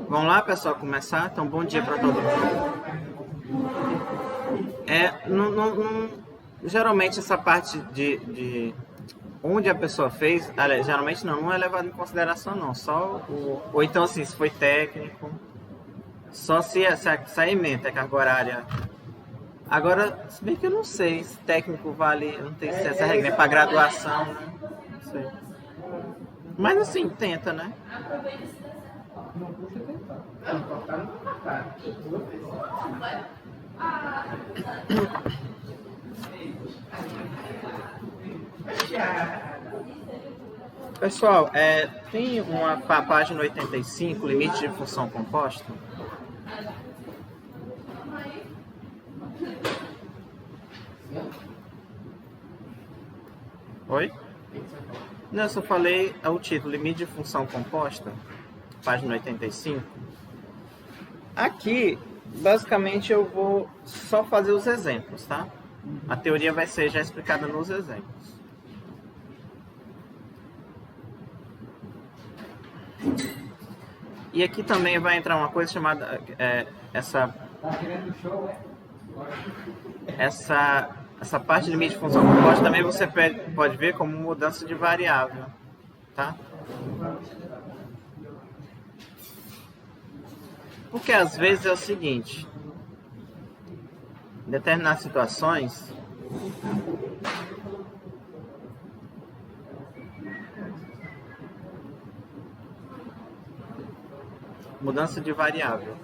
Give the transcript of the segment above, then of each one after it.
Vamos lá, pessoal, começar? Então, bom dia para todo mundo. Geralmente essa parte de onde a pessoa fez, geralmente não é levado em consideração não, ou então assim, se foi técnico, só se a ementa, a carga horária. Agora, se bem que eu não sei se técnico vale, eu não tenho se essa regra é para graduação, né? Não sei. Mas assim, tenta, né? Pessoal, tem uma página 85, limite de função composta. Oi? Não, eu só falei o título, limite de função composta, página 85. Aqui, basicamente, eu vou só fazer os exemplos, tá? A teoria vai ser já explicada nos exemplos. E aqui também vai entrar uma coisa chamada essa parte de limite de função composta também você pode ver como mudança de variável, tá? Porque às vezes é o seguinte, em determinadas situações, mudança de variável.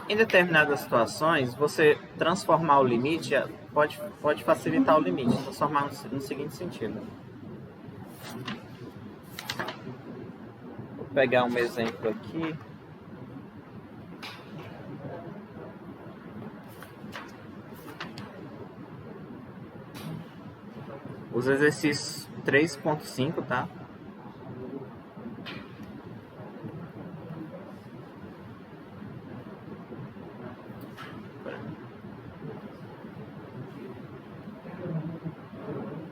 Em determinadas situações, você transformar o limite pode facilitar o limite, transformar no seguinte sentido. Vou pegar um exemplo aqui. Os exercícios 3.5, tá?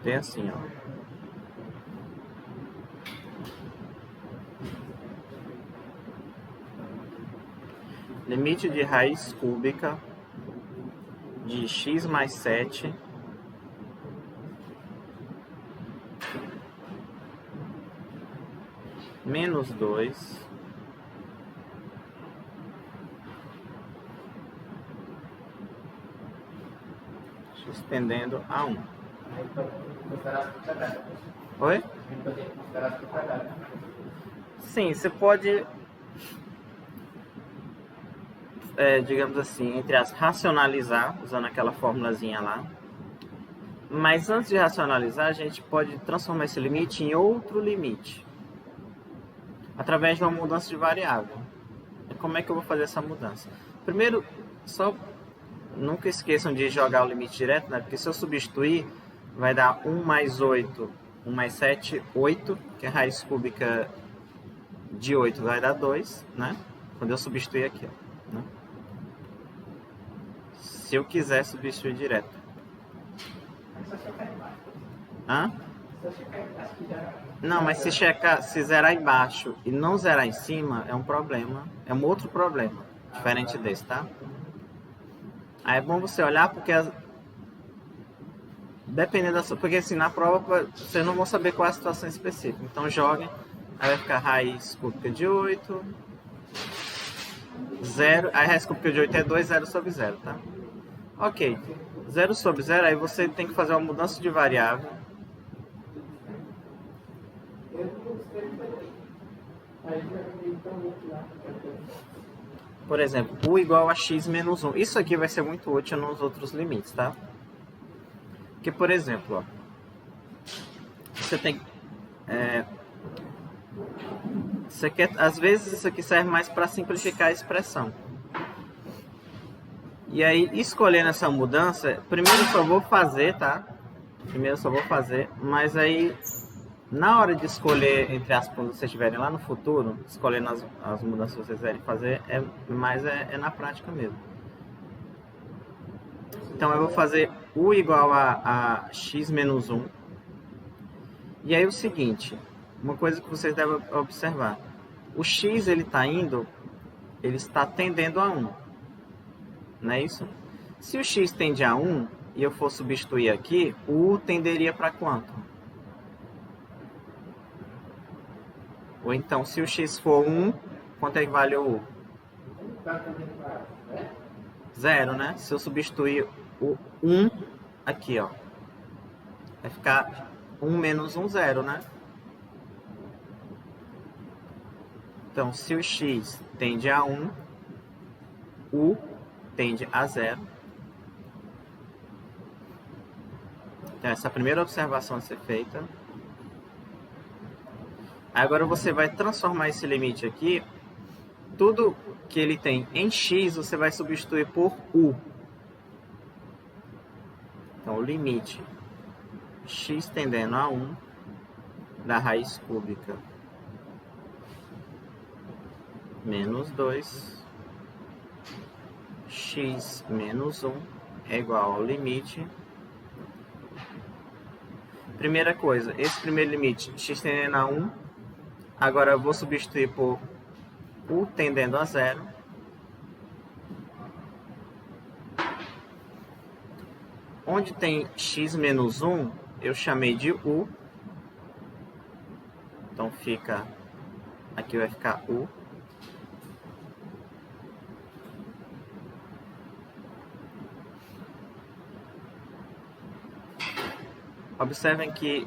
Tem assim, ó. Limite de raiz cúbica de x mais 7 menos 2 x tendendo a 1. Oi? Sim, você pode, digamos assim, entre as racionalizar, usando aquela formulazinha lá. Mas antes de racionalizar, a gente pode transformar esse limite em outro limite, através de uma mudança de variável. E como é que eu vou fazer essa mudança? Primeiro, nunca esqueçam de jogar o limite direto, né? Porque se eu substituir, vai dar 1 mais 8, 1 mais 7, 8, que é a raiz cúbica de 8 vai dar 2, né? Quando eu substituir aqui, ó, né? Se eu quiser substituir direto. Hã? Não, mas se zerar embaixo e não zerar em cima, é um problema. É um outro problema, diferente desse, tá? Aí é bom você olhar, porque dependendo porque assim, na prova vocês não vão saber qual é a situação específica. Então joguem, aí vai ficar raiz cúbica de 8, 0, aí a raiz cúbica de 8 é 2, 0 sobre 0, tá? Ok, 0 sobre 0, aí você tem que fazer uma mudança de variável. Por exemplo, u igual a x menos 1. Isso aqui vai ser muito útil nos outros limites, tá? Porque, por exemplo, ó, você tem... às vezes isso aqui serve mais para simplificar a expressão. E aí, escolhendo essa mudança, primeiro eu só vou fazer, tá? Mas aí, na hora de escolher entre as que vocês tiverem lá no futuro, escolhendo as mudanças que vocês quiserem fazer, é na prática mesmo. Então eu vou fazer u igual a x menos 1. E aí o seguinte, uma coisa que vocês devem observar. O x ele está tendendo a 1. Não é isso? Se o x tende a 1 e eu for substituir aqui, o u tenderia para quanto? Ou então, se o x for 1, quanto é que vale o u? 0, né? Se eu substituir o 1 aqui, ó, vai ficar 1 menos 1, 0, né? Então, se o x tende a 1, u tende a 0. Então, essa é a primeira observação a ser feita. Agora você vai transformar esse limite aqui. Tudo que ele tem em x, você vai substituir por u. Então, o limite x tendendo a 1 da raiz cúbica menos 2, x menos 1 é igual ao limite. Primeira coisa, esse primeiro limite, x tendendo a 1, agora eu vou substituir por u tendendo a 0. Onde tem x menos 1, eu chamei de u. Então fica, aqui vai ficar u. Observem que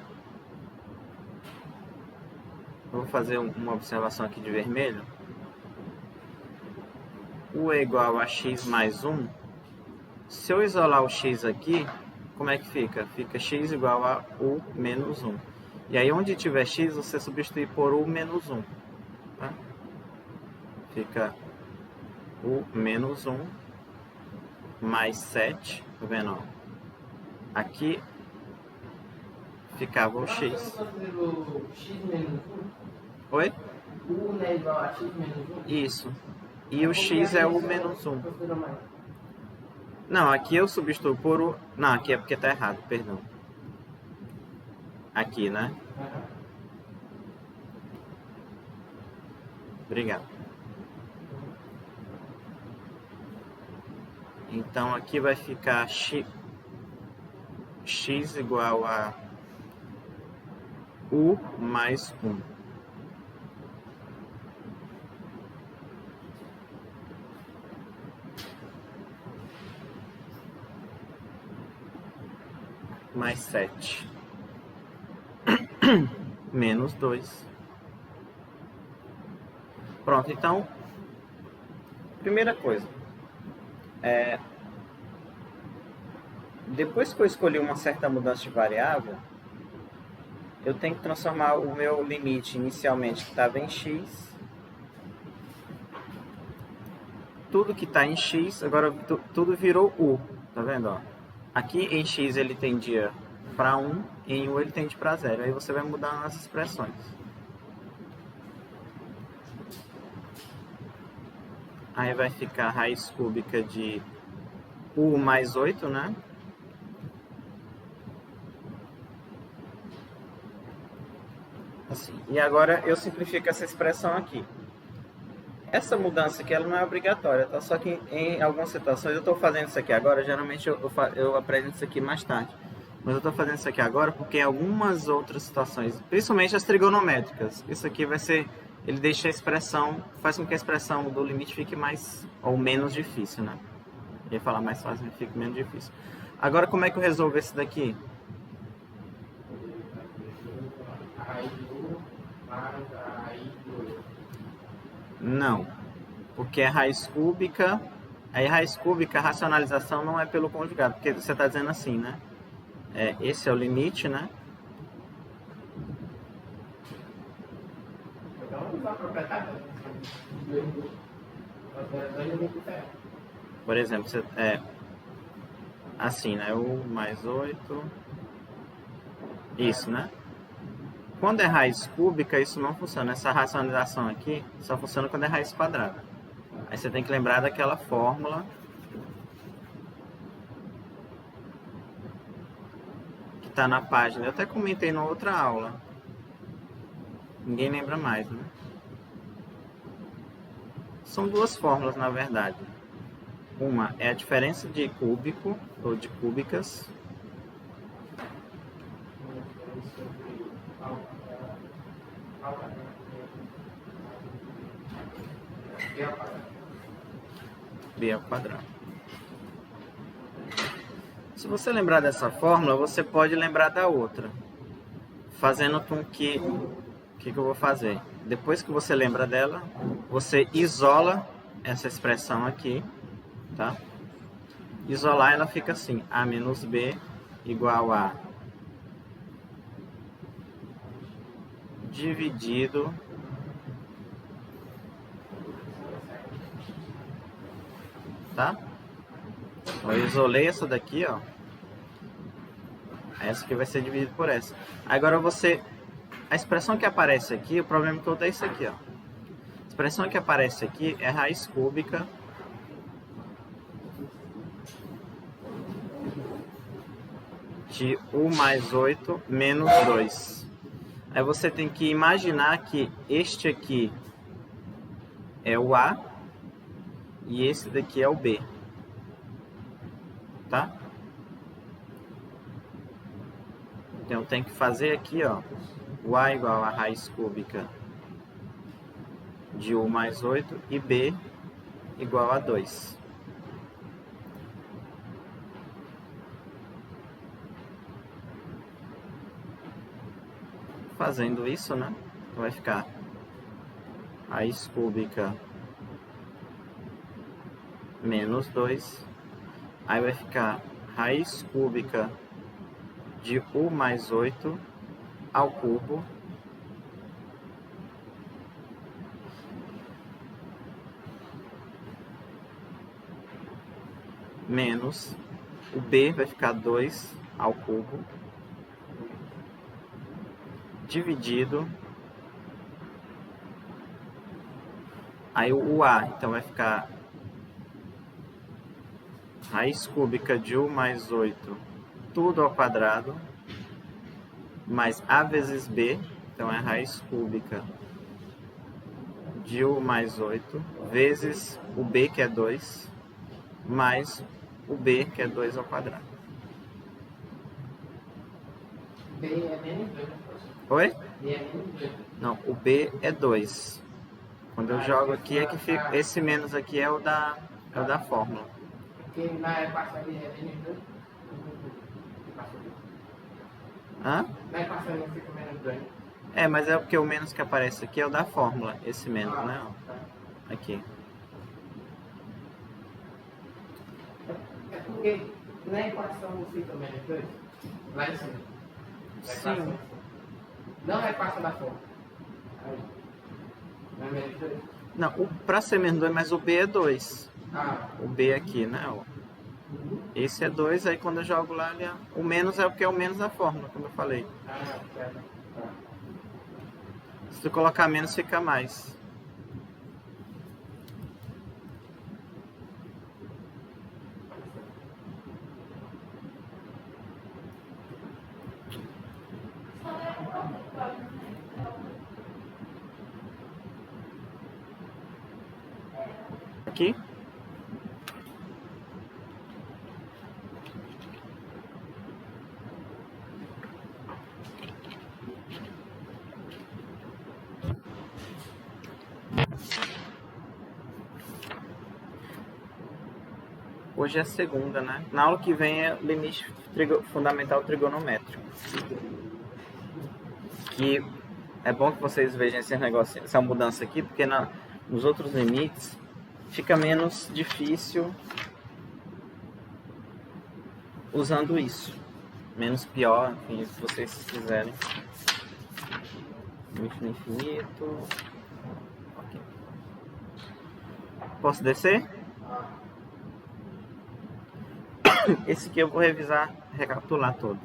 eu vou fazer uma observação aqui de vermelho. U é igual a x mais 1. Se eu isolar o x aqui, como é que fica? Fica x igual a u menos 1. E aí, onde tiver x, você substitui por u menos 1. Tá? Fica u menos 1 mais 7. Tá vendo? Aqui ficava o x. Oi? U não é igual a x menos 1? Isso. E o x é o menos 1. Não, aqui eu substituo por u. Não, aqui é porque tá errado, perdão. Aqui, né? Obrigado. Então aqui vai ficar x igual a u mais 1. Mais 7. Menos 2. Pronto, então, primeira coisa. Depois que eu escolhi uma certa mudança de variável, eu tenho que transformar o meu limite inicialmente que estava em x. Tudo que está em x, agora tudo virou u. Tá vendo? Ó? Aqui em x ele tendia para 1, em u ele tende para 0. Aí você vai mudar as expressões. Aí vai ficar a raiz cúbica de u mais 8, né? Assim. E agora eu simplifico essa expressão aqui. Essa mudança aqui ela não é obrigatória, tá? Só que em algumas situações eu estou fazendo isso aqui agora. Geralmente eu apresento isso aqui mais tarde. Mas eu estou fazendo isso aqui agora porque em algumas outras situações, principalmente as trigonométricas, isso aqui vai ser... Ele deixa a expressão, faz com que a expressão do limite fique mais ou menos difícil, né? Eu ia falar mais fácil, mas fica menos difícil. Agora, como é que eu resolvo esse daqui? Não, porque é raiz cúbica. Aí raiz cúbica, a racionalização não é pelo conjugado, porque você está dizendo assim, né? Esse é o limite, né? Por exemplo, assim, né? U mais 8. Isso, né? Quando é raiz cúbica, isso não funciona. Essa racionalização aqui só funciona quando é raiz quadrada. Aí você tem que lembrar daquela fórmula que está na página. Eu até comentei na outra aula. Ninguém lembra mais, né? São duas fórmulas, na verdade. Uma é a diferença de cúbico, ou de cúbicas. B ao quadrado. Se você lembrar dessa fórmula, você pode lembrar da outra. Fazendo com que... O que eu vou fazer? Depois que você lembra dela, você isola essa expressão aqui, tá? Isolar, ela fica assim, A menos B igual a dividido tá? Eu isolei essa daqui, ó. Essa aqui vai ser dividida por essa. Agora você... A expressão que aparece aqui, o problema todo é isso aqui, ó. A expressão que aparece aqui é raiz cúbica de U mais 8 menos 2. Aí você tem que imaginar que este aqui é o A e esse daqui é o B. Tá? Então tem que fazer aqui, ó, o A igual a raiz cúbica de U mais 8 e B igual a 2. Fazendo isso, né, vai ficar raiz cúbica menos 2. Aí vai ficar raiz cúbica de U mais 8 ao cubo menos o B vai ficar 2 ao cubo dividido aí o A, então vai ficar raiz cúbica de U mais 8 tudo ao quadrado mais A vezes B, então é raiz cúbica de U mais 8 vezes o B, que é 2, mais o B, que é 2 ao quadrado. B é menos 2. Oi? B é menos 2. Não, o B é 2. Quando eu jogo aqui, é que fica, esse menos aqui é o da fórmula. Porque na equação B é menos 2. Hã? Na equação não fica menos 2. É, mas é porque o menos que aparece aqui é o da fórmula, esse menos, né? Aqui. É porque na equação não fica menos 2. Lá em cima. Sim. Não é a equação da fórmula. Não é menos 2? Não, pra ser menos 2, mas o B é 2. Ah. O B aqui, né? Esse é 2, aí quando eu jogo lá, o menos é porque é o menos da fórmula, como eu falei. Ah, certo. Se tu colocar menos, fica mais. Aqui. Hoje é segunda, né? Na aula que vem é limite fundamental trigonométrico. Que é bom que vocês vejam esse negócio, essa mudança aqui, porque nos outros limites fica menos difícil usando isso. Menos pior, enfim, se vocês quiserem. Limite no infinito. Okay. Posso descer? Esse aqui eu vou revisar, recapitular todo.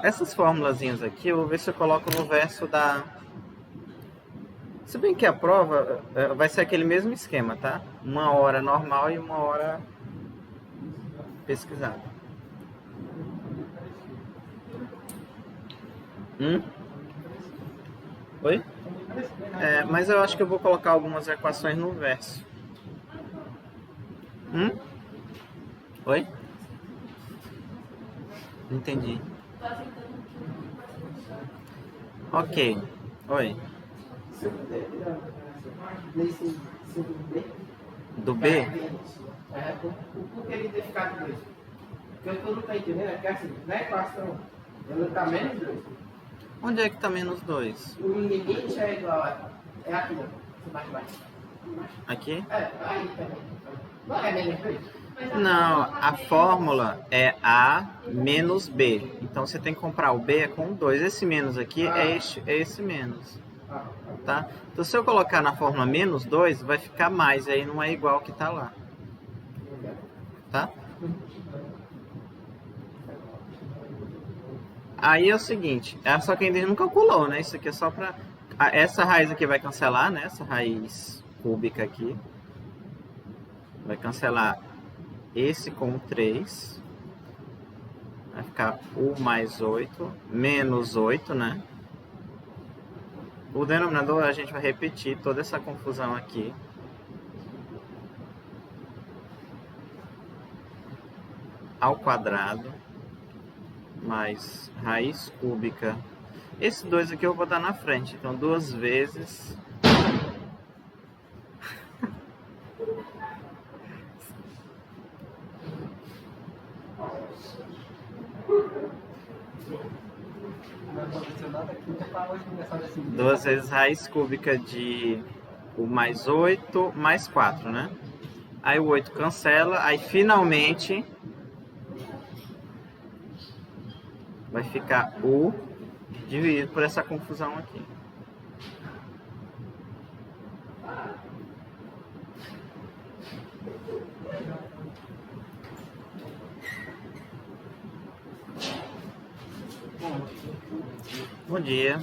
Essas formulazinhas aqui, eu vou ver se eu coloco no verso da... Se bem que a prova vai ser aquele mesmo esquema, tá? 1 hora normal e 1 hora pesquisada. Hum? Oi? Mas eu acho que eu vou colocar algumas equações no verso. Hum? Oi? Entendi. Ok. Oi. Se eu puder tirar nesse segundo B, Do ficar B? menos. Por que ele ter ficado 2? Porque eu não estou entendendo é que assim, na equação, ela está menos 2. Onde é que tá menos 2? O limite é igual a. É aqui, não. Mais baixo. Aqui? Aí também. Não é menos 2? Não, a fórmula é A menos B. Então você tem que comprar o B com 2. Esse menos aqui é esse menos. Tá? Então se eu colocar na fórmula menos 2, vai ficar mais. Aí não é igual ao que tá lá. Tá? Aí é o seguinte. Só que ainda não calculou, né? Isso aqui é só pra... Essa raiz aqui vai cancelar, né? Essa raiz cúbica aqui. Vai cancelar esse com 3. Vai ficar U mais 8, menos 8, né? O denominador a gente vai repetir toda essa confusão aqui. Ao quadrado, mais raiz cúbica. Esse 2 aqui eu vou botar na frente, então 2 vezes... Duas vezes raiz cúbica de U mais 8, mais 4, né? Aí o 8 cancela, aí finalmente vai ficar U dividido por essa confusão aqui. Bom dia.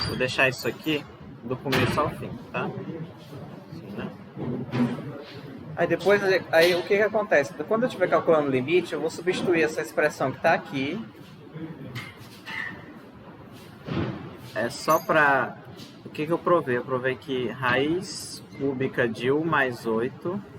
Vou deixar isso aqui do começo ao fim, tá? Assim, né? Aí depois, aí o que acontece? Quando eu estiver calculando o limite, eu vou substituir essa expressão que está aqui. É só para... O que eu provei? Eu provei que raiz cúbica de U mais 8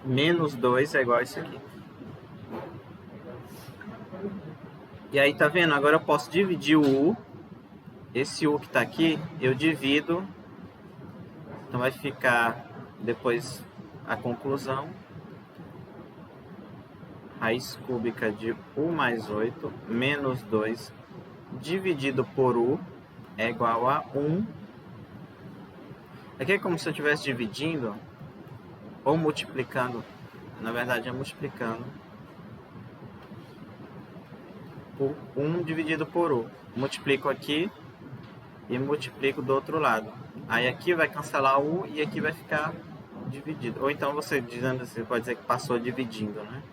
menos 2 é igual a isso aqui. E aí, tá vendo? Agora eu posso dividir o U. Esse U que tá aqui, eu divido. Então vai ficar depois a conclusão. Raiz cúbica de U mais 8 menos 2 dividido por U é igual a 1. Aqui é como se eu estivesse dividindo ou multiplicando. Na verdade é multiplicando por 1 dividido por U. Multiplico aqui e multiplico do outro lado. Aí aqui vai cancelar o U e aqui vai ficar dividido. Ou então você dizendo assim, pode dizer que passou dividindo, né?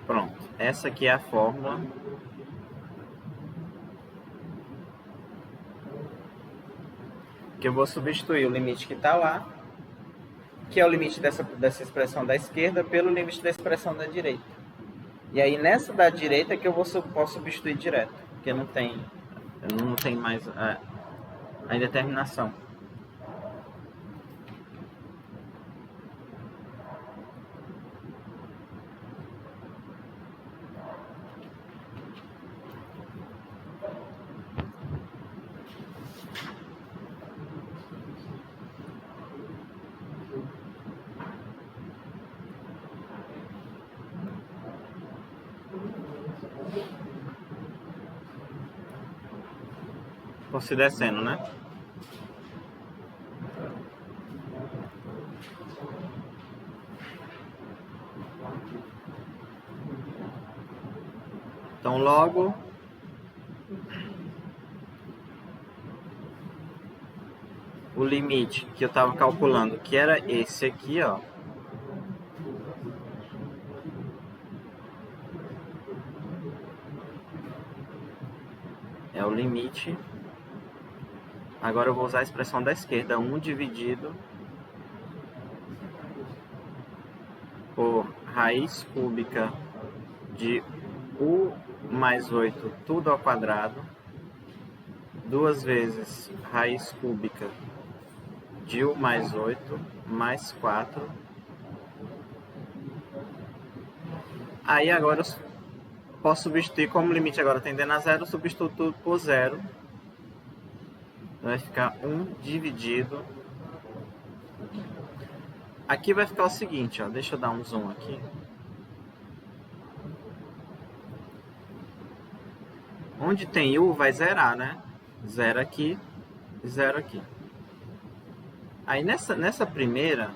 Pronto. Essa aqui é a fórmula que eu vou substituir o limite que está lá, que é o limite dessa expressão da esquerda, pelo limite da expressão da direita. E aí nessa da direita que eu posso substituir direto, porque não tem mais a indeterminação. Fosse descendo, né? Então logo o limite que eu estava calculando, que era esse aqui, ó. É o limite. Agora eu vou usar a expressão da esquerda, 1 dividido por raiz cúbica de u mais 8 tudo ao quadrado, 2 vezes raiz cúbica de u mais 8 mais 4. Aí agora eu posso substituir, como o limite agora tendendo a zero, eu substituo tudo por zero. Vai ficar 1 dividido. Aqui vai ficar o seguinte, ó, deixa eu dar um zoom aqui. Onde tem u vai zerar, né? Zero aqui, zero aqui. Aí nessa primeira,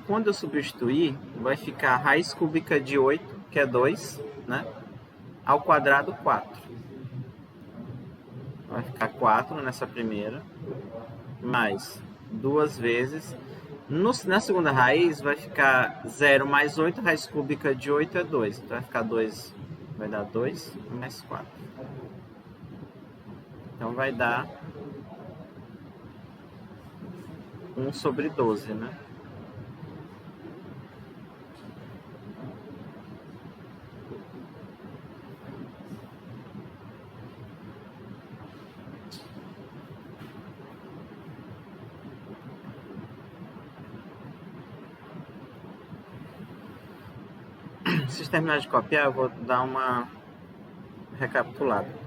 quando eu substituir, vai ficar raiz cúbica de 8, que é 2, né? Ao quadrado 4. Vai ficar 4 nessa primeira, mais 2 vezes. Na segunda raiz vai ficar 0 mais 8, raiz cúbica de 8 é 2. Então vai ficar 2, vai dar 2 mais 4. Então vai dar 1 sobre 12, né? Se vocês terminarem de copiar, eu vou dar uma recapitulada.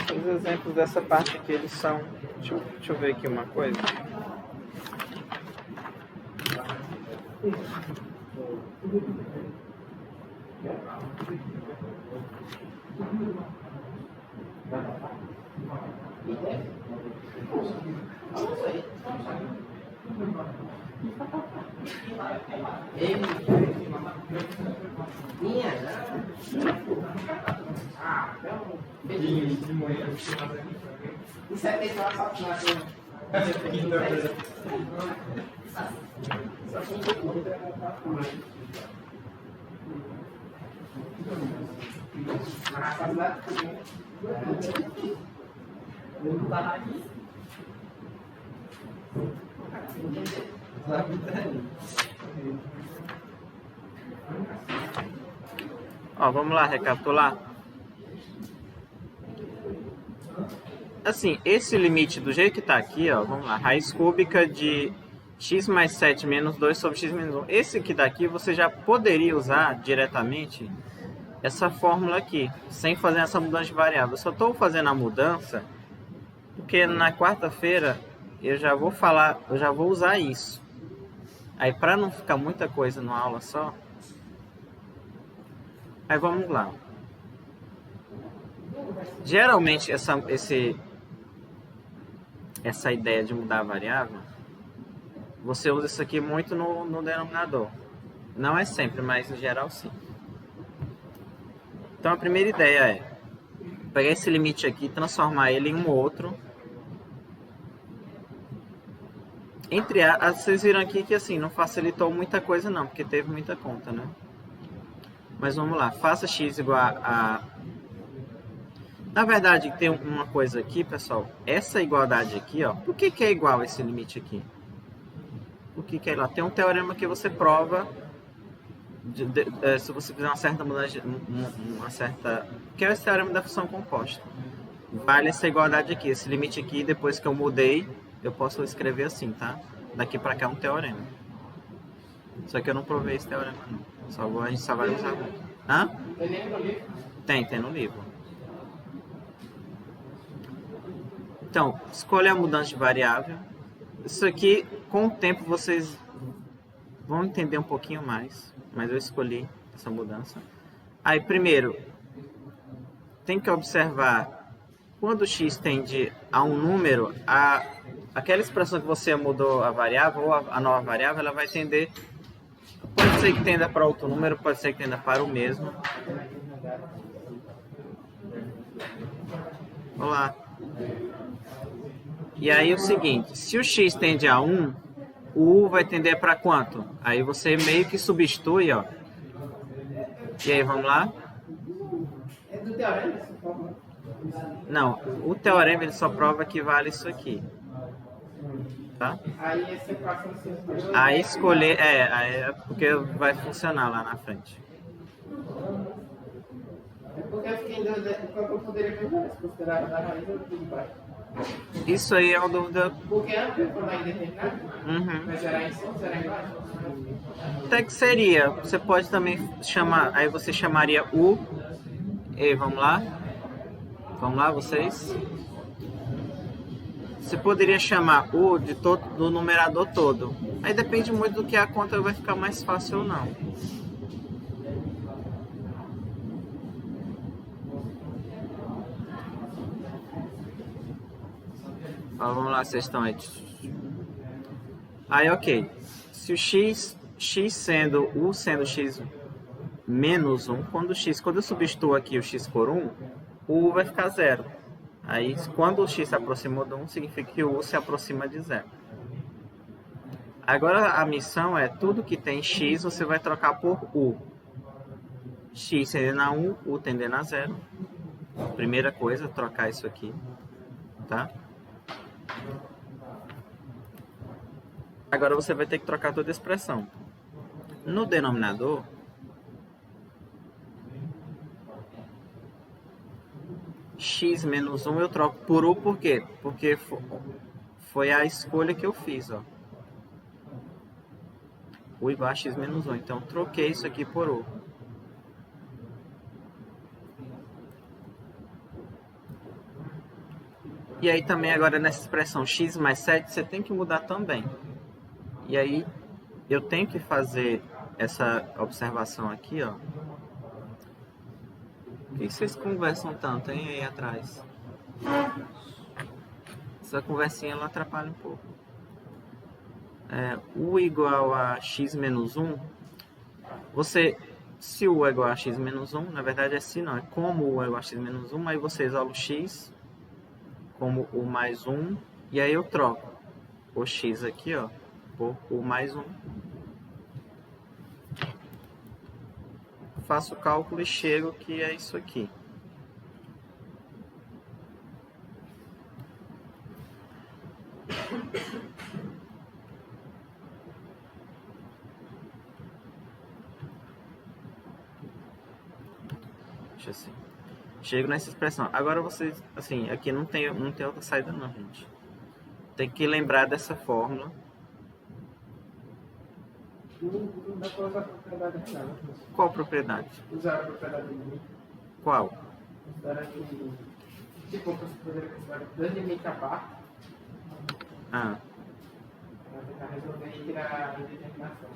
Os exemplos dessa parte aqui, eles são... Deixa eu ver aqui uma coisa. Isso é mesmo Ó, vamos lá recapitular. Assim, esse limite do jeito que está aqui, ó, vamos lá, raiz cúbica de x mais 7 menos 2 sobre x menos 1. Esse aqui daqui você já poderia usar diretamente essa fórmula aqui, sem fazer essa mudança de variável. Eu só estou fazendo a mudança porque na quarta-feira eu já vou usar isso. Aí para não ficar muita coisa numa aula só, aí vamos lá. Geralmente essa ideia de mudar a variável, você usa isso aqui muito no denominador. Não é sempre, mas em geral sim. Então a primeira ideia é pegar esse limite aqui e transformar ele em um outro. Vocês viram aqui que assim, não facilitou muita coisa não, porque teve muita conta, né? Mas vamos lá, faça x igual a... Na verdade, tem uma coisa aqui, pessoal. Essa igualdade aqui, ó. Por que é igual esse limite aqui? Por que é igual? Tem um teorema que você prova se você fizer uma certa mudança, que é o teorema da função composta. Vale essa igualdade aqui. Esse limite aqui, depois que eu mudei, eu posso escrever assim, tá? daqui para cá é um teorema. Só que eu não provei esse teorema, não. A gente só vai usar. Hã? Tem nem no livro. Tem no livro. Então, escolha a mudança de variável. Isso aqui, com o tempo, vocês vão entender um pouquinho mais. Mas eu escolhi essa mudança. Aí, primeiro, tem que observar quando x tende a um número, aquela expressão que você mudou a variável, ou a nova variável, ela vai tender. Pode ser que tenda para outro número, pode ser que tenda para o mesmo. Olá. E aí o seguinte, se o x tende a 1, o u vai tender para quanto? Aí você meio que substitui, ó. E aí, vamos lá? É do teorema essa forma? Não, o teorema ele só prova que vale isso aqui. Tá? Aí essa equação se escolheu. Aí escolher, é porque vai funcionar lá na frente. É porque eu fiquei em dúvida qual que eu poderia pegar, se considerava da raiz ou tudo baixo. Isso aí é uma dúvida. Porque antes eu falar indeterminado, Uhum. mas será em cima, será embaixo? Até que seria. Você pode também chamar. Aí você chamaria u. E vamos lá? Vamos lá, vocês? Você poderia chamar u do numerador todo. Aí depende muito do que a conta vai ficar mais fácil ou não. Ó, vamos lá, vocês estão aí. Aí, ok. Se o x sendo u sendo x menos 1, quando eu substituo aqui o x por 1, o u vai ficar 0. Aí, quando o x se aproximou de 1, significa que o u se aproxima de 0. Agora, a missão é tudo que tem x, você vai trocar por u. X tendendo a 1, u tendendo a 0. Primeira coisa, trocar isso aqui. Tá? Agora você vai ter que trocar toda a expressão. No denominador, x menos 1 eu troco por u, por quê? Porque foi a escolha que eu fiz, ó. U igual a x menos 1. Então, troquei isso aqui por u. E aí também agora nessa expressão x mais 7, você tem que mudar também. E aí eu tenho que fazer essa observação aqui, ó. Por que vocês conversam tanto, hein, aí atrás? Essa conversinha ela atrapalha um pouco. U igual a x menos 1. Se u é igual a x menos 1, na verdade é se não, é como u é igual a x menos 1, aí você isola o x como u mais 1, e aí eu troco o x aqui, ó, por u mais 1. Faço o cálculo e chego que é isso aqui. Deixa assim. Chego nessa expressão. Agora vocês, assim, aqui não tem outra saída não, gente. Tem que lembrar dessa fórmula. Não dá para usar a propriedade real. Qual propriedade? Usar a propriedade limite. Qual? Considerar que, tipo, você poderia considerar dois limites a par. Ah. Para tentar resolver e tirar a indeterminação.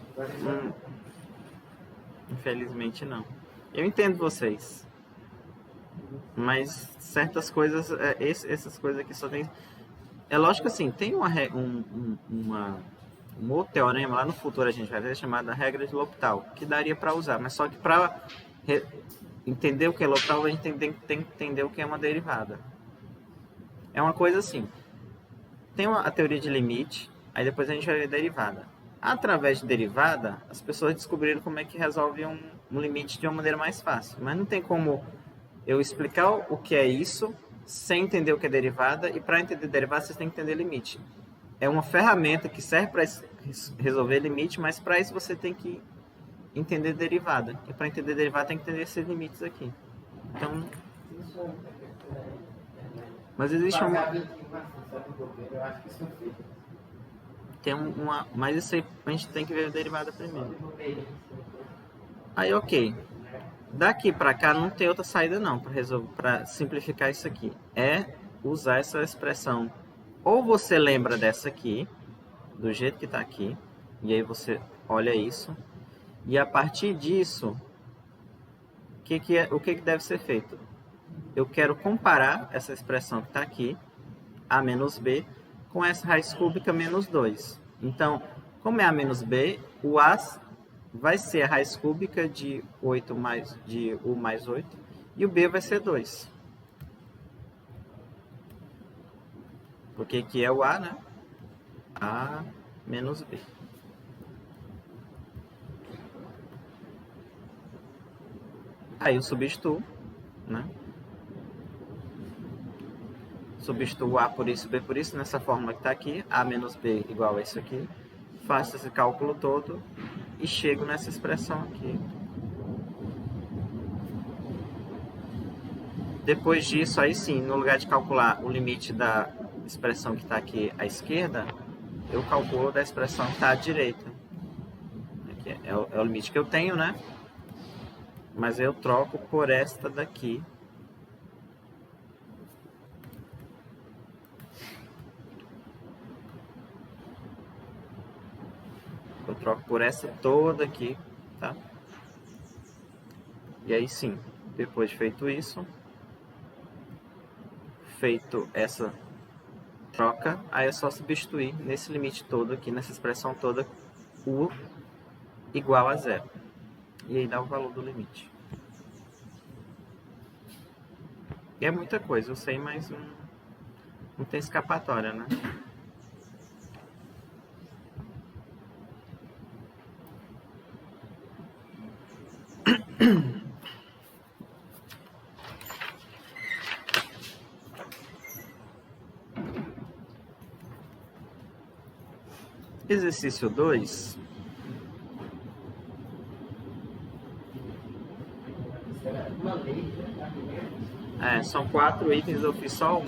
Infelizmente não. Eu entendo vocês. Mas certas coisas, essas coisas aqui só tem... É lógico assim, tem um outro teorema, lá no futuro a gente vai ver, chamada regra de L'Hopital, que daria para usar, mas só que para entender o que é L'Hopital, a gente tem que entender o que é uma derivada. É uma coisa assim, tem a teoria de limite, aí depois a gente vai ver derivada. Através de derivada, as pessoas descobriram como é que resolve um limite de uma maneira mais fácil, mas não tem como eu explicar o que é isso sem entender o que é derivada, e para entender derivada vocês têm que entender limite. É uma ferramenta que serve para resolver limite, mas para isso você tem que entender derivada. E para entender derivada tem que entender esses limites aqui. Então, mas existe uma... Eu acho que isso é feito. Tem mas isso aí a gente tem que ver a derivada primeiro. Aí, ok. Daqui para cá não tem outra saída não para simplificar isso aqui. É usar essa expressão. Ou você lembra dessa aqui, do jeito que está aqui, e aí você olha isso, e a partir disso, o que deve ser feito? Eu quero comparar essa expressão que está aqui, a menos b, com essa raiz cúbica menos 2. Então, como é a menos b, o a vai ser a raiz cúbica de u mais 8, e o b vai ser 2. Porque aqui é o a, né? A menos b. Aí eu substituo, né? Substituo a por isso, b por isso, nessa fórmula que está aqui, a menos b igual a isso aqui. Faço esse cálculo todo e chego nessa expressão aqui. Depois disso, aí sim, no lugar de calcular o limite da expressão que está aqui à esquerda, eu calculo da expressão que está à direita. Aqui é o limite que eu tenho, né? Mas eu troco por esta daqui. Eu troco por essa toda aqui, tá? E aí sim, depois de feito isso, feito essa troca, aí é só substituir nesse limite todo aqui, nessa expressão toda, u igual a 0. E aí dá o valor do limite. E é muita coisa, eu sei, mas não tem escapatória, né? Exercício 2. São 4 itens, eu fiz só um.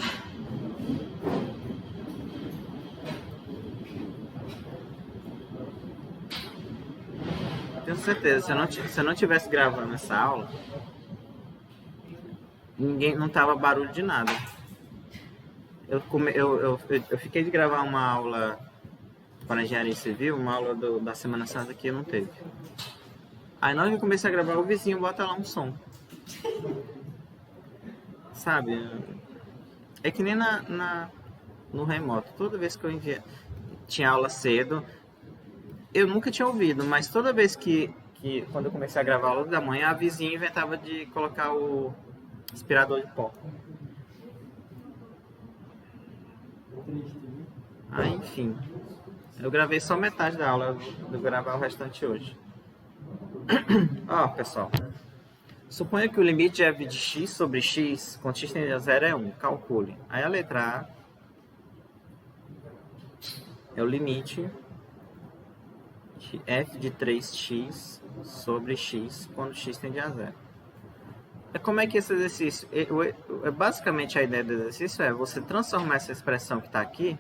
Tenho certeza, se eu não tivesse gravando essa aula, não tava barulho de nada. Eu fiquei de gravar uma aula para engenharia civil, uma aula da Semana Santa que não teve. Aí na hora que eu comecei a gravar, o vizinho bota lá um som. Sabe? É que nem no remoto. Toda vez que eu tinha aula cedo, eu nunca tinha ouvido, mas toda vez que quando eu comecei a gravar a aula da manhã, a vizinha inventava de colocar o aspirador de pó. Aí, enfim. Eu gravei só metade da aula, eu vou gravar o restante hoje. Ó, pessoal. Suponha que o limite de f de x sobre x, quando x tende a 0, é 1. Calcule. Aí a letra A é o limite de f de 3x sobre x, quando x tende a 0. Como é que esse exercício... Basicamente, a ideia do exercício é você transformar essa expressão que está aqui...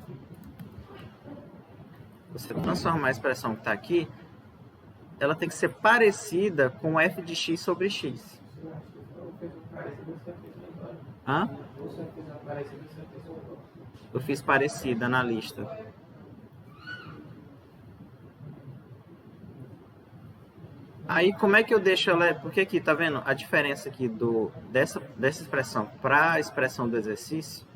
ela tem que ser parecida com f de x sobre x. Hã? Eu fiz parecida na lista. Aí, como é que eu deixo ela... Porque aqui, tá vendo? A diferença aqui dessa expressão para a expressão do exercício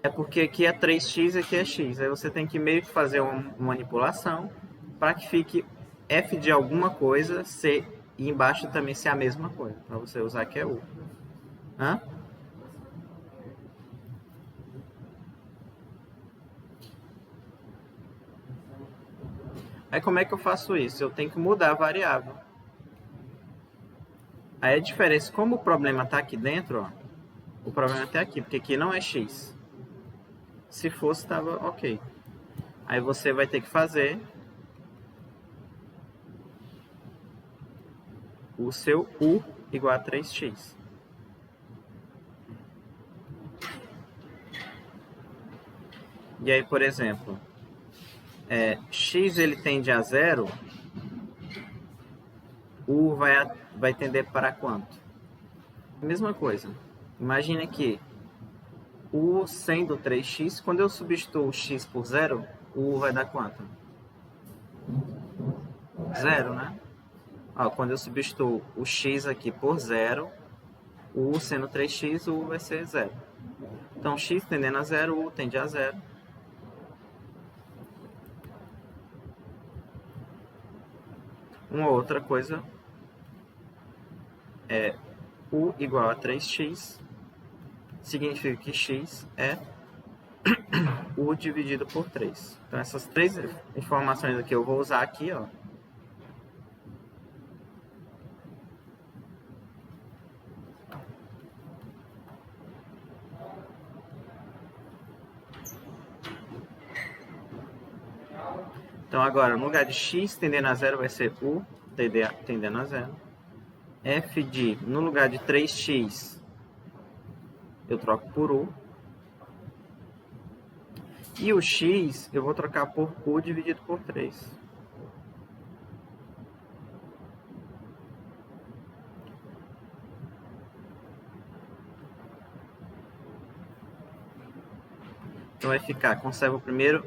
é porque aqui é 3x e aqui é x. Aí você tem que meio que fazer uma manipulação para que fique f de alguma coisa ser, e embaixo também ser a mesma coisa. Para você usar que é u. Hã? Aí como é que eu faço isso? Eu tenho que mudar a variável. Aí a diferença, como o problema está aqui dentro, ó, o problema está aqui, porque aqui não é x. Se fosse, estava ok. Aí você vai ter que fazer o seu u igual a 3x. E aí, por exemplo, x ele tende a 0, u vai tender para quanto? Mesma coisa. Imagine que u sendo 3x, quando eu substituo o x por 0, o u vai dar quanto? 0, né? Ó, quando eu substituo o x aqui por 0, o u sendo 3x, o u vai ser 0. Então, x tendendo a 0, o u tende a 0. Uma outra coisa é u igual a 3x, significa que x é u dividido por 3. Então, essas três informações aqui eu vou usar aqui, ó. Então, agora, no lugar de x tendendo a 0, vai ser u tendendo a 0. F de, no lugar de 3x, eu troco por u. E o x, eu vou trocar por u dividido por 3. Então, vai ficar, conserva o primeiro,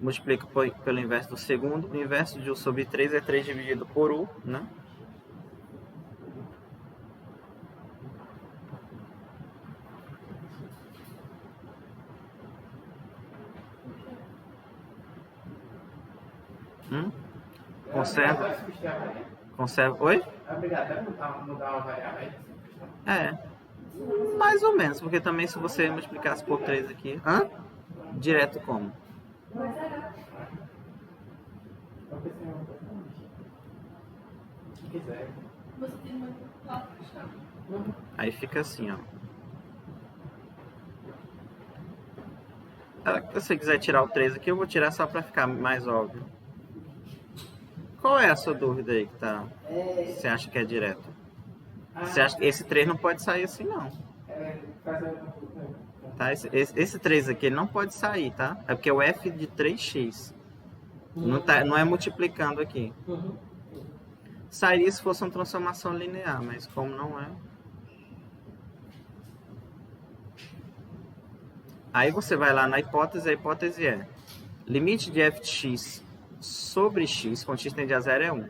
multiplica pelo inverso do segundo. O inverso de u sobre 3 é 3 dividido por u, né? Conserva. Conserva. Oi? É obrigatório mudar uma variável? É. Mais ou menos, porque também se você multiplicasse por 3 aqui. Hã? Direto como? Se quiser. Aí fica assim, ó. Se você quiser tirar o 3 aqui, eu vou tirar só para ficar mais óbvio. Qual é a sua dúvida aí que tá? Você acha que é direto? Você acha que esse 3 não pode sair assim, não? Tá? Esse 3 aqui ele não pode sair, tá? É porque é o f de 3x. Não é multiplicando aqui. Sairia se fosse uma transformação linear, mas como não é... Aí você vai lá na hipótese, a hipótese é limite de f de x sobre x, quando x tende a 0 é 1.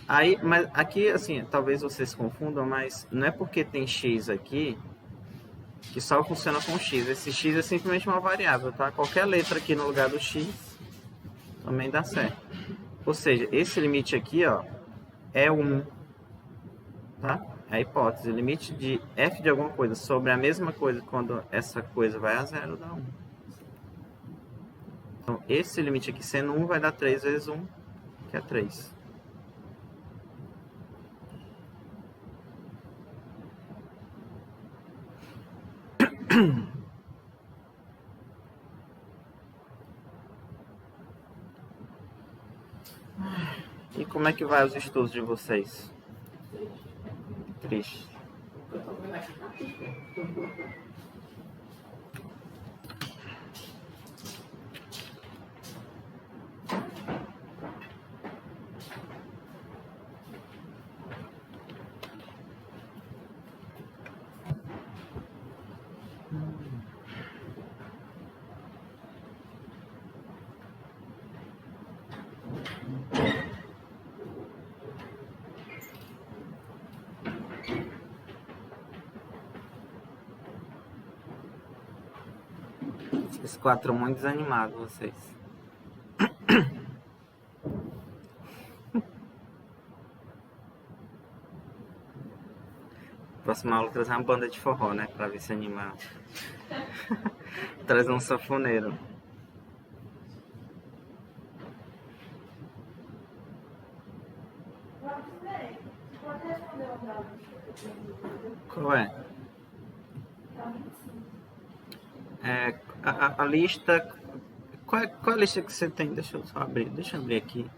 Aí, mas aqui, assim, talvez vocês se confundam, mas não é porque tem x aqui que só funciona com x. Esse x é simplesmente uma variável, tá? Qualquer letra aqui no lugar do x também dá certo. Ou seja, esse limite aqui, ó, é 1, tá? É a hipótese. O limite de f de alguma coisa sobre a mesma coisa quando essa coisa vai a 0 dá 1. Então, esse limite aqui sendo 1 vai dar 3 vezes 1, que é 3. E como é que vai os estudos de vocês? Triste. Esses 4 muito desanimados, vocês. Próxima aula trazer uma banda de forró, né? Pra ver se animar. Trazer um sanfoneiro. Qual é? A lista. Qual é a lista que você tem? Deixa eu só abrir. Deixa eu abrir aqui.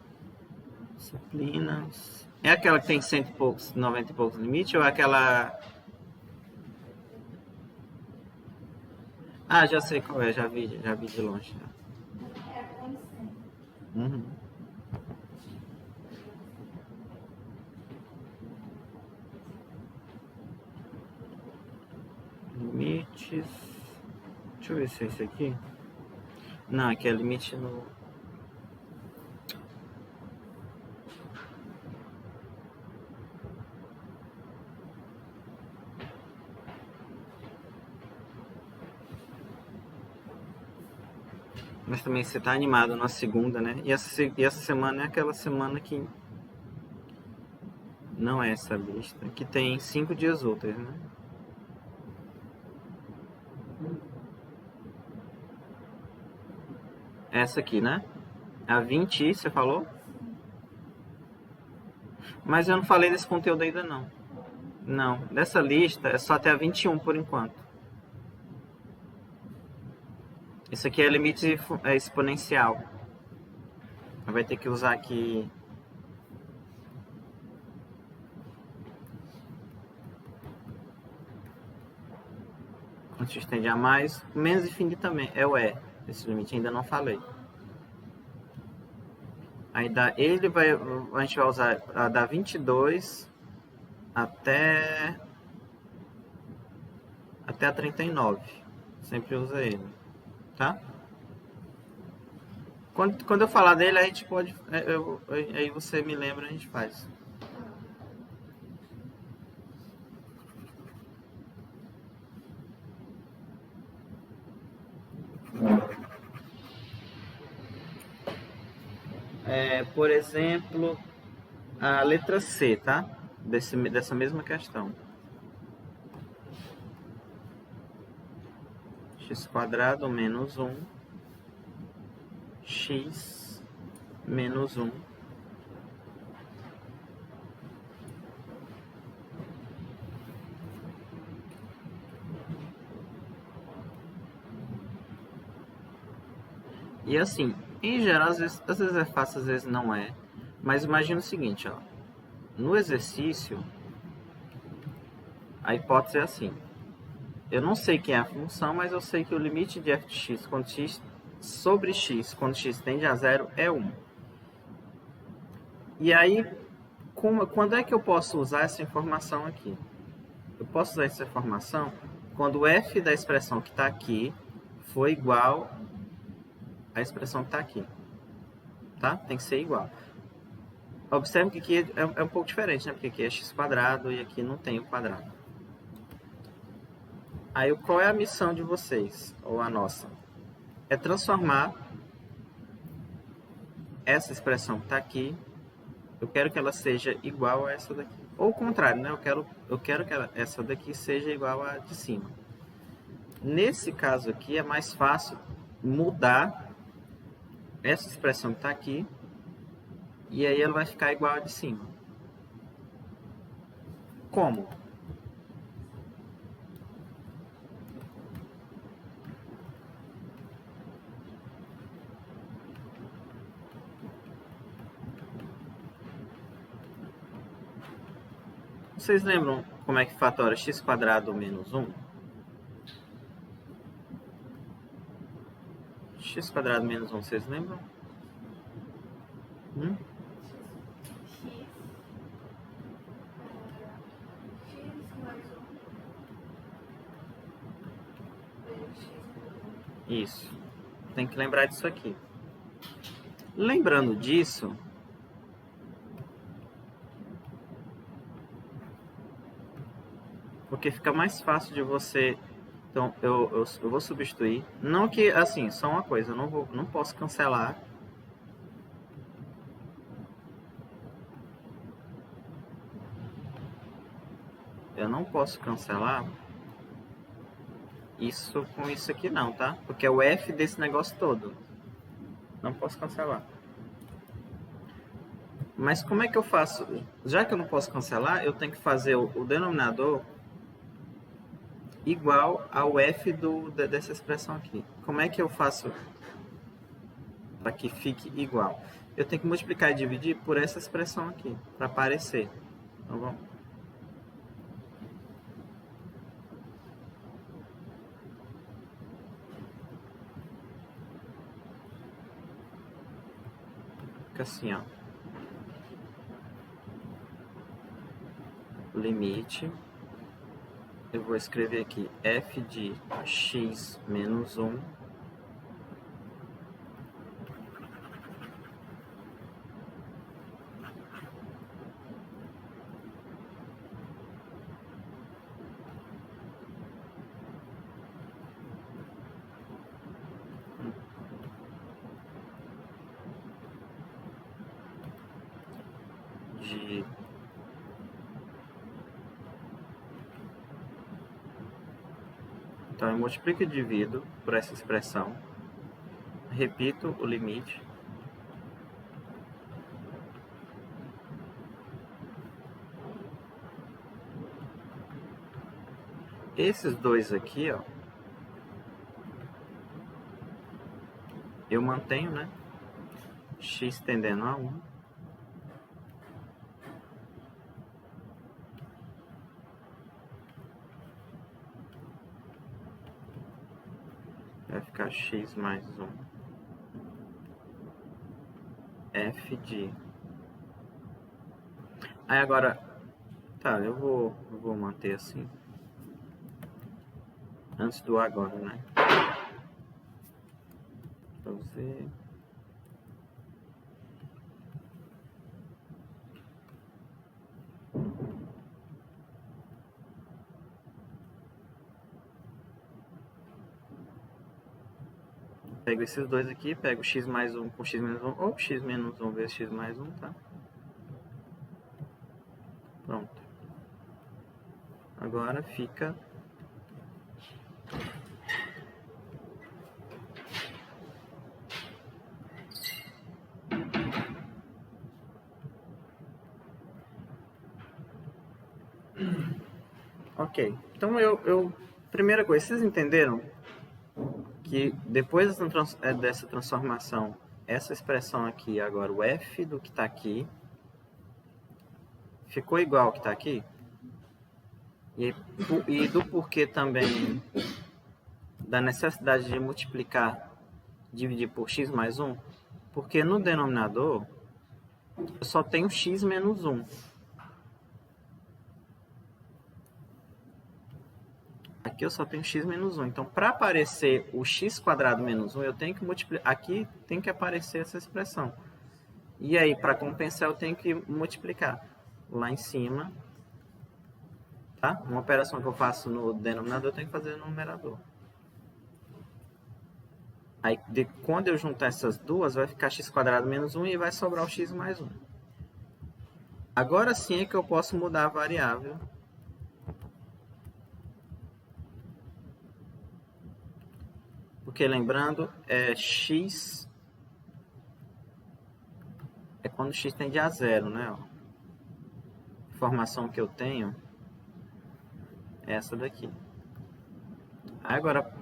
Disciplinas. É aquela que tem 100 e poucos, 90 e poucos limite ou é aquela. Ah, já sei qual é, já vi de longe. Já. Uhum. Limites. Deixa eu ver se é esse aqui. Não, aqui é limite no. Mas também você tá animado na segunda, né? E essa semana é aquela semana que não é essa lista, que tem 5 dias úteis, né? Essa aqui, né? A 20, você falou? Mas eu não falei desse conteúdo ainda não. Não, dessa lista é só até a 21 por enquanto. Isso aqui é limite exponencial. Vai ter que usar aqui. Quando se estende a mais, menos infinito também. É o E. Esse limite ainda não falei. Aí a gente vai usar da 22 até a 39. Sempre usa ele, tá? Quando eu falar dele, a gente pode. Aí você me lembra e a gente faz. Por exemplo, a letra C, tá? Dessa mesma questão. X quadrado menos 1, x menos 1. E assim, em geral, às vezes é fácil, às vezes não é. Mas imagina o seguinte, ó. No exercício, a hipótese é assim. Eu não sei quem é a função, mas eu sei que o limite de f de x quando x sobre x, quando x tende a zero, é 1. E aí, quando é que eu posso usar essa informação aqui? Eu posso usar essa informação quando o f da expressão que está aqui for igual à expressão que está aqui. Tá? Tem que ser igual. Observe que aqui é um pouco diferente, né? Porque aqui é x quadrado e aqui não tem o quadrado. Aí, qual é a missão de vocês, ou a nossa? É transformar essa expressão que está aqui, eu quero que ela seja igual a essa daqui. Ou o contrário, né? Eu quero que essa daqui seja igual a de cima. Nesse caso aqui, é mais fácil mudar essa expressão que está aqui, e aí ela vai ficar igual a de cima. Como? Vocês lembram como é que fatora x quadrado menos 1? X quadrado menos 1, vocês lembram? Isso. Tem que lembrar disso aqui. Lembrando disso, porque fica mais fácil de você. Então, eu vou substituir. Não que, assim, só uma coisa, eu não posso cancelar. Eu não posso cancelar isso com isso aqui não, tá? Porque é o f desse negócio todo. Não posso cancelar. Mas como é que eu faço? Já que eu não posso cancelar, eu tenho que fazer o denominador igual ao f dessa expressão aqui. Como é que eu faço para que fique igual? Eu tenho que multiplicar e dividir por essa expressão aqui, para aparecer. Então vamos. Fica assim, ó. Limite. Eu vou escrever aqui f de x menos 1 de então eu multiplico e divido por essa expressão, repito o limite, esses dois aqui, ó, eu mantenho, né, x tendendo a 1, vai ficar x mais 1, f de... Aí agora, tá, eu vou manter assim, antes do agora, né, pra ver... Pego esses dois aqui, pego x mais 1 com x menos 1, ou x menos 1 vezes x mais 1, tá? Pronto. Agora fica... Ok. Então primeira coisa, vocês entenderam que depois dessa transformação, essa expressão aqui, agora o f do que está aqui, ficou igual ao que está aqui? E do porquê também da necessidade de multiplicar, dividir por x mais 1? Porque no denominador, eu só tenho x menos 1. Aqui eu só tenho x menos 1. Então, para aparecer o x quadrado menos 1, eu tenho que multiplicar. Aqui tem que aparecer essa expressão. E aí, para compensar, eu tenho que multiplicar lá em cima. Tá? Uma operação que eu faço no denominador, eu tenho que fazer no numerador. Aí, quando eu juntar essas duas, vai ficar x quadrado menos 1 e vai sobrar o x mais 1. Agora sim é que eu posso mudar a variável. Porque, lembrando, x é quando x tende a 0, né? Ó. A informação que eu tenho é essa daqui. Agora,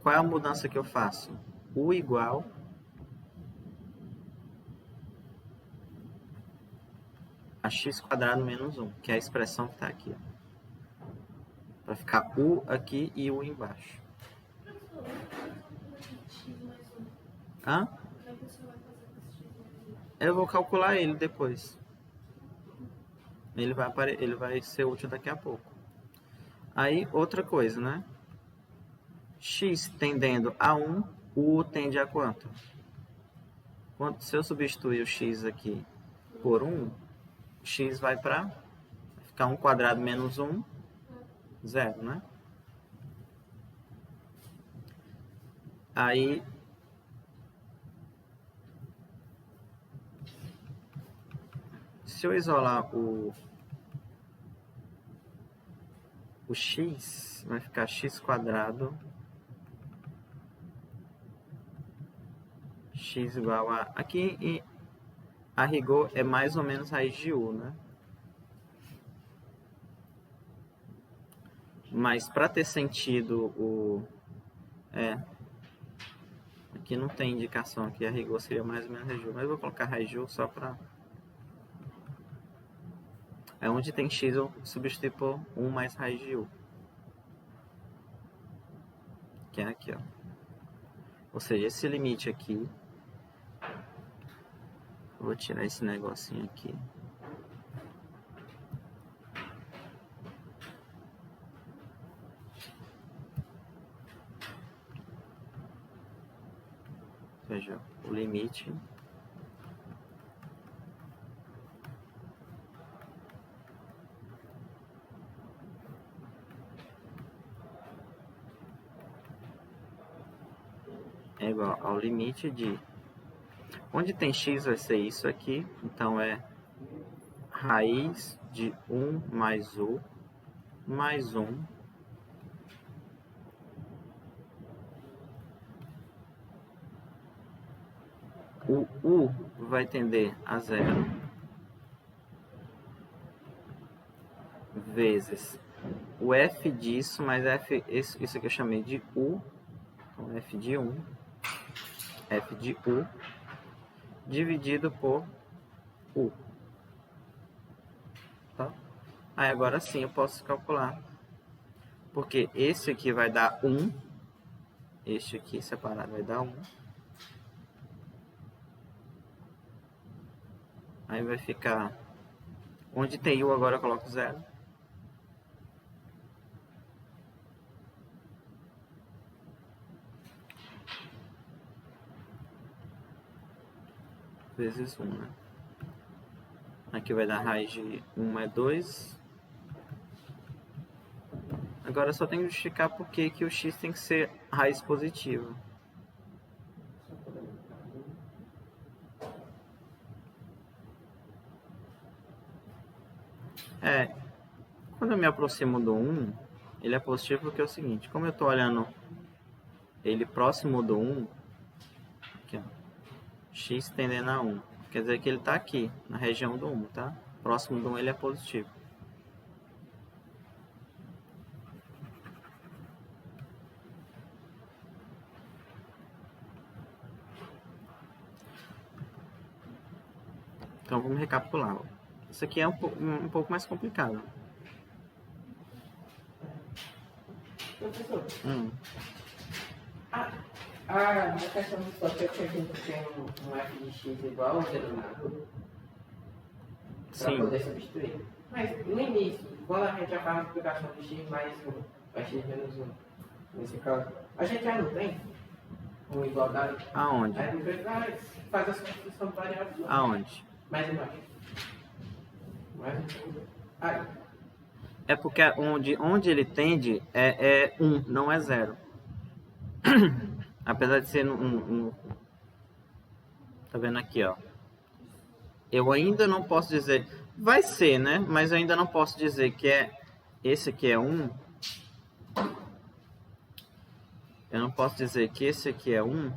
qual é a mudança que eu faço? U igual a x quadrado menos 1, que é a expressão que está aqui. Vai ficar U aqui e U embaixo. Hã? Eu vou calcular ele depois. Ele vai ser útil daqui a pouco. Aí, outra coisa, né? X tendendo a 1, o U tende a quanto? Se eu substituir o x aqui por 1, x vai para ficar 1 quadrado menos 1, 0, né? Aí, se eu isolar o x, vai ficar x quadrado, x igual a... Aqui, a rigor, é mais ou menos raiz de u, né? Mas para ter sentido aqui não tem indicação, aqui a rigor seria mais ou menos raiz de u, mas eu vou colocar raiz de u só para... É onde tem x, eu substituir por 1 mais raiz de u. Que é aqui, ó. Ou seja, esse limite aqui Vou tirar esse negocinho aqui. Veja, o limite é igual ao limite de... Onde tem x vai ser isso aqui, então é raiz de 1 mais u mais 1 o u vai tender a 0 vezes o f disso, mas f, isso aqui eu chamei de u, então f de 1, f de u, dividido por u. Tá? Aí agora sim eu posso calcular, porque esse aqui vai dar 1, este aqui separado vai dar 1. Aí vai ficar... Onde tem u agora eu coloco 0. Vezes 1, né? Aqui vai dar raiz de 1 é 2. Agora eu só tenho que justificar por que o x tem que ser raiz positiva. Quando eu me aproximo do 1, ele é positivo porque é o seguinte, como eu estou olhando ele próximo do 1, aqui, ó, x tendendo a 1, quer dizer que ele está aqui, na região do 1, tá? Próximo do 1 ele é positivo. Então vamos recapitular. Isso aqui é um pouco mais complicado. Professor, a questão do software que a gente tem um f de x igual ao denominador para poder substituir. Mas no início, quando a gente já faz a multiplicação de x mais 1 para x menos 1, nesse caso, a gente já não tem uma igualdade. Aonde? Aí a gente vai fazer a substituição de variáveis. Aonde? Mais embaixo. Mais embaixo. Aí. É porque onde ele tende é 1, não é 0. Apesar de ser tá vendo aqui, ó. Eu ainda não posso dizer... Vai ser, né? Mas eu ainda não posso dizer que esse aqui é 1. Eu não posso dizer que esse aqui é 1,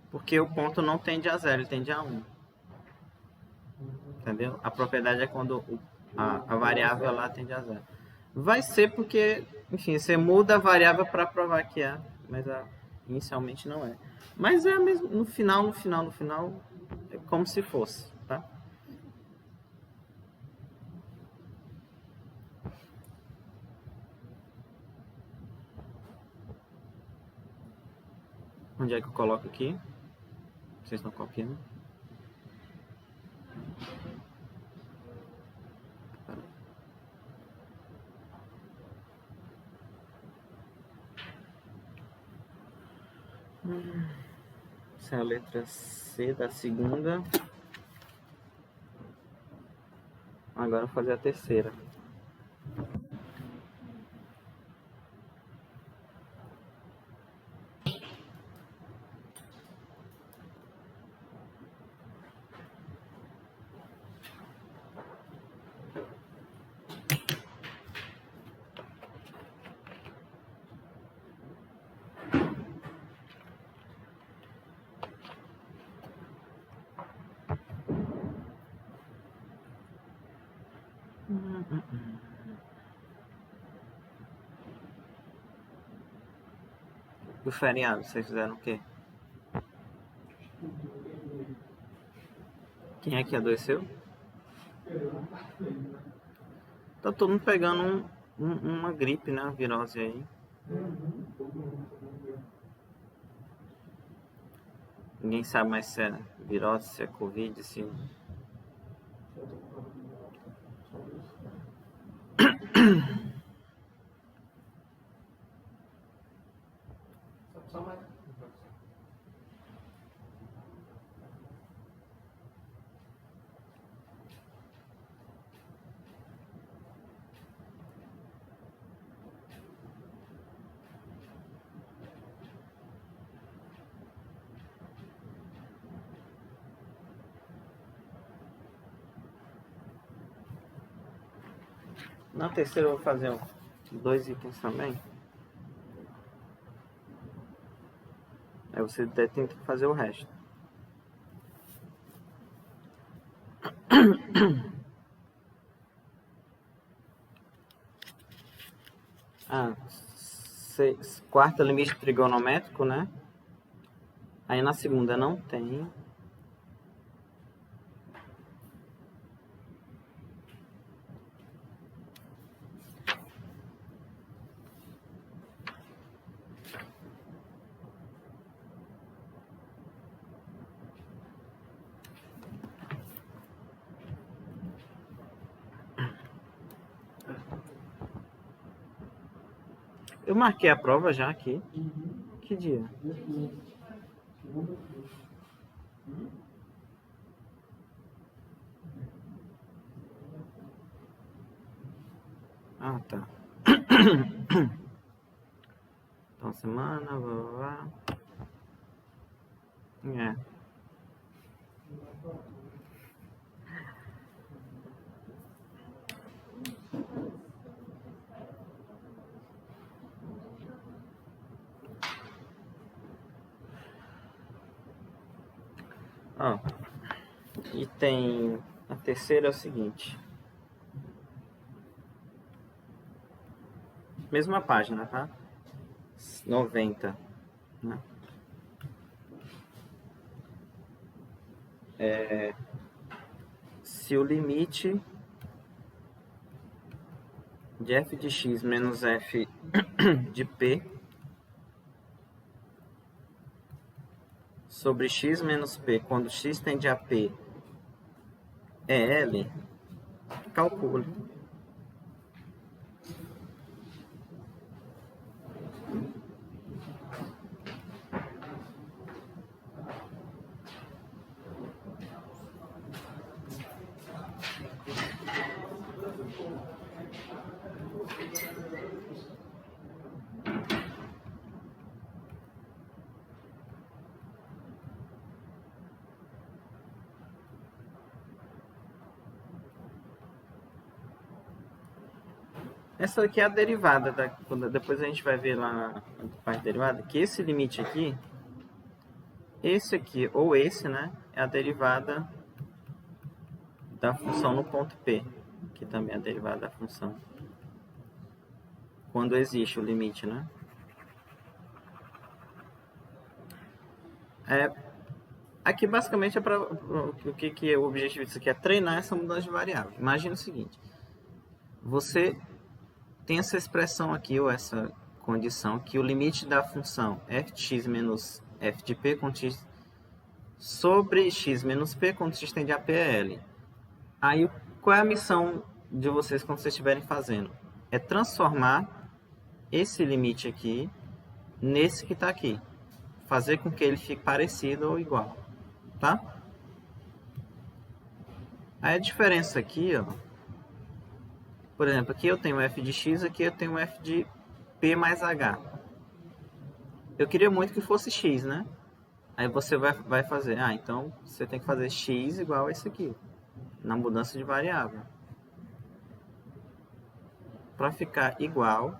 porque o ponto não tende a 0, ele tende a 1. Entendeu? A propriedade é quando a variável lá tende a 0. Vai ser porque, enfim, você muda a variável para provar que é, mas inicialmente não é. Mas é mesmo, no final, é como se fosse, tá? Onde é que eu coloco aqui? Vocês estão copiando? Essa é a letra C da segunda. Agora eu vou fazer a terceira. E o feriado, vocês fizeram o quê? Quem é que adoeceu? Tá todo mundo pegando uma gripe, né? Uma virose aí. Ninguém sabe mais se é virose, se é Covid, se... Só mais. Na terceira eu vou fazer 2 itens também. Aí você tem que fazer o resto. Quarta limite trigonométrico, né? Aí na segunda não tem. Eu marquei a prova já aqui. Que dia? Ah, tá. Então, semana, blá, blá, blá. É. Ó, e tem a terceira é o seguinte. Mesma página, tá? 90, né? Se o limite de f de x menos f de p sobre x menos p, quando x tende a p, é L, calcule. Essa aqui é a derivada, depois a gente vai ver lá na parte derivada, que esse limite aqui, esse aqui, ou esse, né, é a derivada da função no ponto P, que também é a derivada da função, quando existe o limite, né. Aqui basicamente é para o que o objetivo disso aqui é treinar essa mudança de variável. Imagina o seguinte, você tem essa expressão aqui, ou essa condição, que o limite da função f de x menos f de p quando x sobre x menos p quando x tende a p é L. Aí, qual é a missão de vocês quando vocês estiverem fazendo? É transformar esse limite aqui nesse que está aqui. Fazer com que ele fique parecido ou igual. Tá? Aí a diferença aqui, ó, por exemplo, aqui eu tenho f de x, aqui eu tenho f de p mais h. Eu queria muito que fosse x, né? Aí você vai fazer, então você tem que fazer x igual a esse aqui, na mudança de variável. Para ficar igual,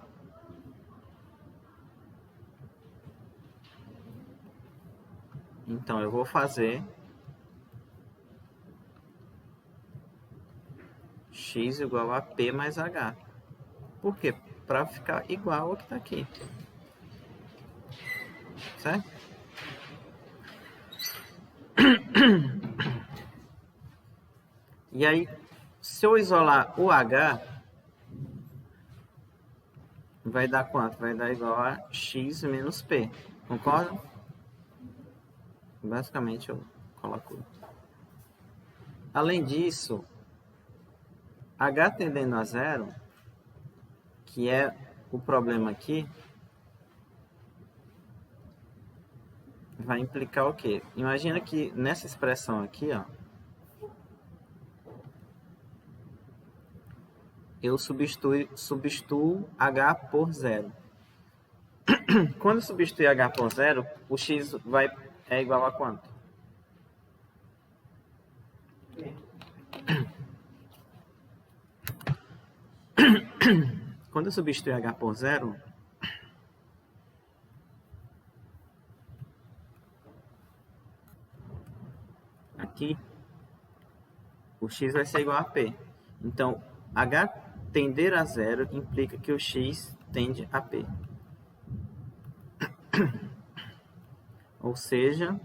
então eu vou fazer x igual a p mais h. Por quê? Para ficar igual ao que está aqui. Certo? E aí, se eu isolar o h, vai dar quanto? Vai dar igual a x menos p. Concorda? Basicamente eu coloco. Além disso, h tendendo a zero, que é o problema aqui, vai implicar o quê? Imagina que nessa expressão aqui, ó, eu substituo h por zero. Quando eu substituir h por zero, o x é igual a quanto? Quando eu substituir h por zero, aqui, o x vai ser igual a p. Então, h tender a zero implica que o x tende a p. Ou seja,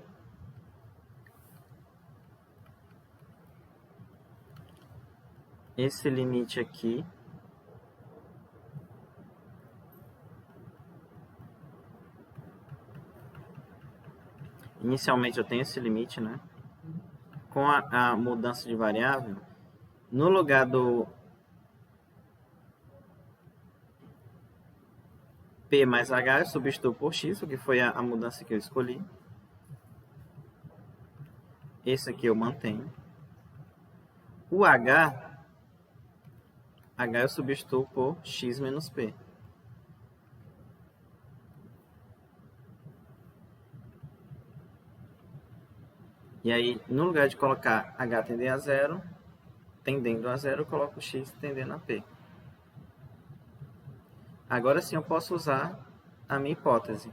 esse limite aqui inicialmente eu tenho esse limite, né? Com a mudança de variável, no lugar do p mais h, eu substituo por x, o que foi a mudança que eu escolhi. Esse aqui eu mantenho. O h eu substituo por x menos p. E aí, no lugar de colocar h tendendo a zero, eu coloco x tendendo a p. Agora sim eu posso usar a minha hipótese,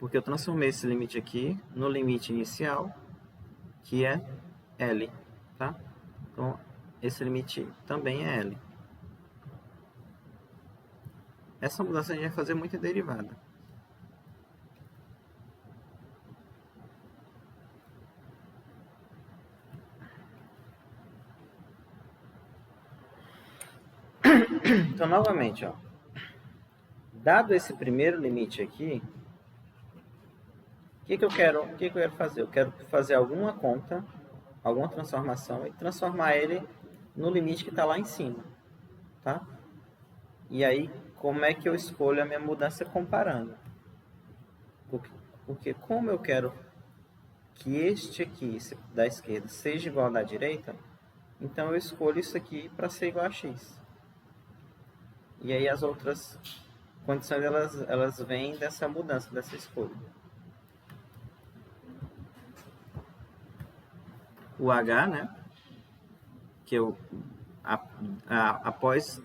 porque eu transformei esse limite aqui no limite inicial, que é L, tá? Então, esse limite também é L. Essa mudança a gente vai fazer muito em derivada. Então, novamente, ó, dado esse primeiro limite aqui, o que eu quero fazer? Eu quero fazer alguma conta, alguma transformação e transformar ele no limite que está lá em cima, tá? E aí, como é que eu escolho a minha mudança comparando? Porque como eu quero que este aqui da esquerda seja igual ao da direita, então eu escolho isso aqui para ser igual a x. E aí as outras condições elas vêm dessa mudança, dessa escolha. O h, né, que eu após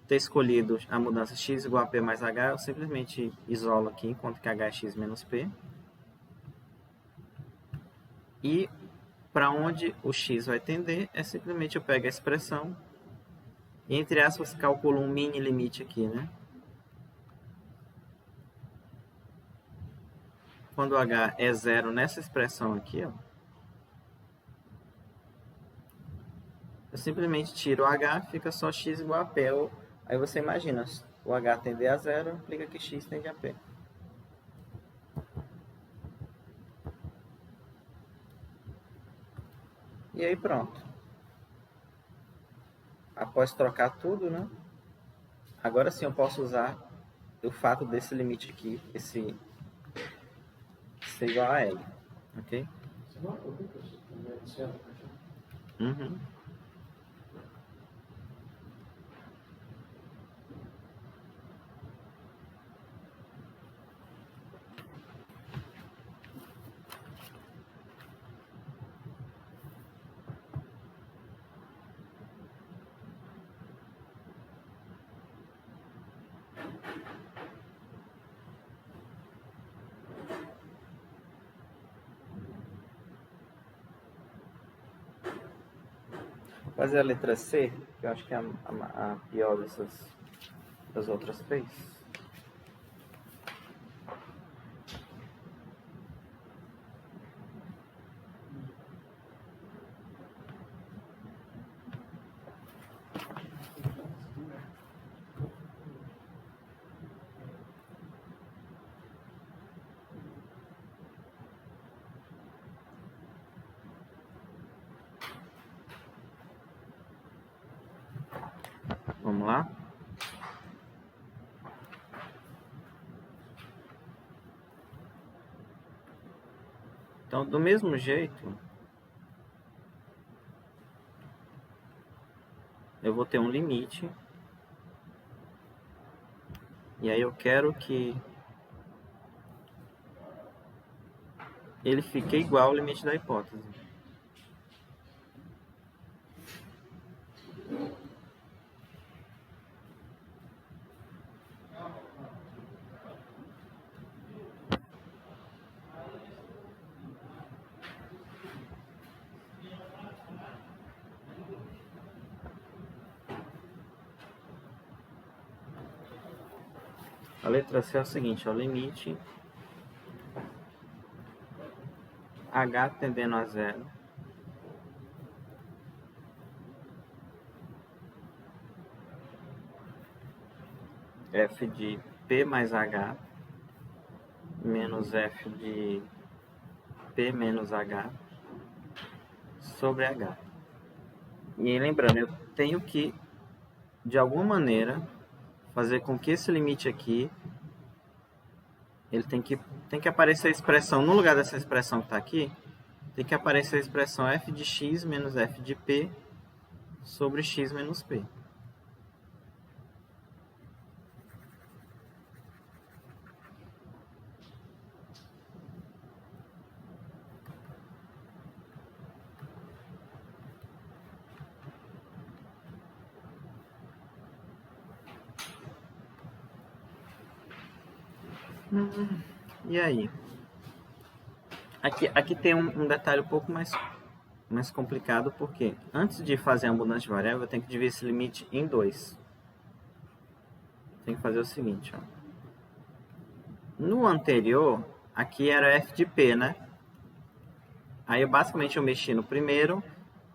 ter escolhido a mudança x igual a p mais h, eu simplesmente isolo aqui, enquanto que h é x menos p. E para onde o x vai tender, é simplesmente eu pego a expressão e, entre aspas, calculo um mini limite aqui, né? Quando h é zero nessa expressão aqui, ó, eu simplesmente tiro o h, fica só x igual a p. Aí você imagina, o h tender a zero, implica que x tende a p. E aí pronto. Após trocar tudo, né? Agora sim eu posso usar o fato desse limite aqui, esse ser igual a L. Ok? Uhum. Vou fazer a letra C, que eu acho que é a pior das outras três. Vamos lá? Então, do mesmo jeito, eu vou ter um limite. E aí eu quero que ele fique igual ao limite da hipótese. A letra C é o seguinte, é o limite h tendendo a zero f de p mais h menos f de p menos h sobre h. E lembrando, eu tenho que, de alguma maneira, fazer com que esse limite aqui, ele tem que aparecer a expressão, no lugar dessa expressão que está aqui, tem que aparecer a expressão f de x menos f de p sobre x menos p. E aí? Aqui tem um detalhe um pouco mais complicado, porque antes de fazer a mudança de variável, eu tenho que dividir esse limite em 2. Tem que fazer o seguinte, ó. No anterior, aqui era f de p, né? Aí, basicamente, eu mexi no primeiro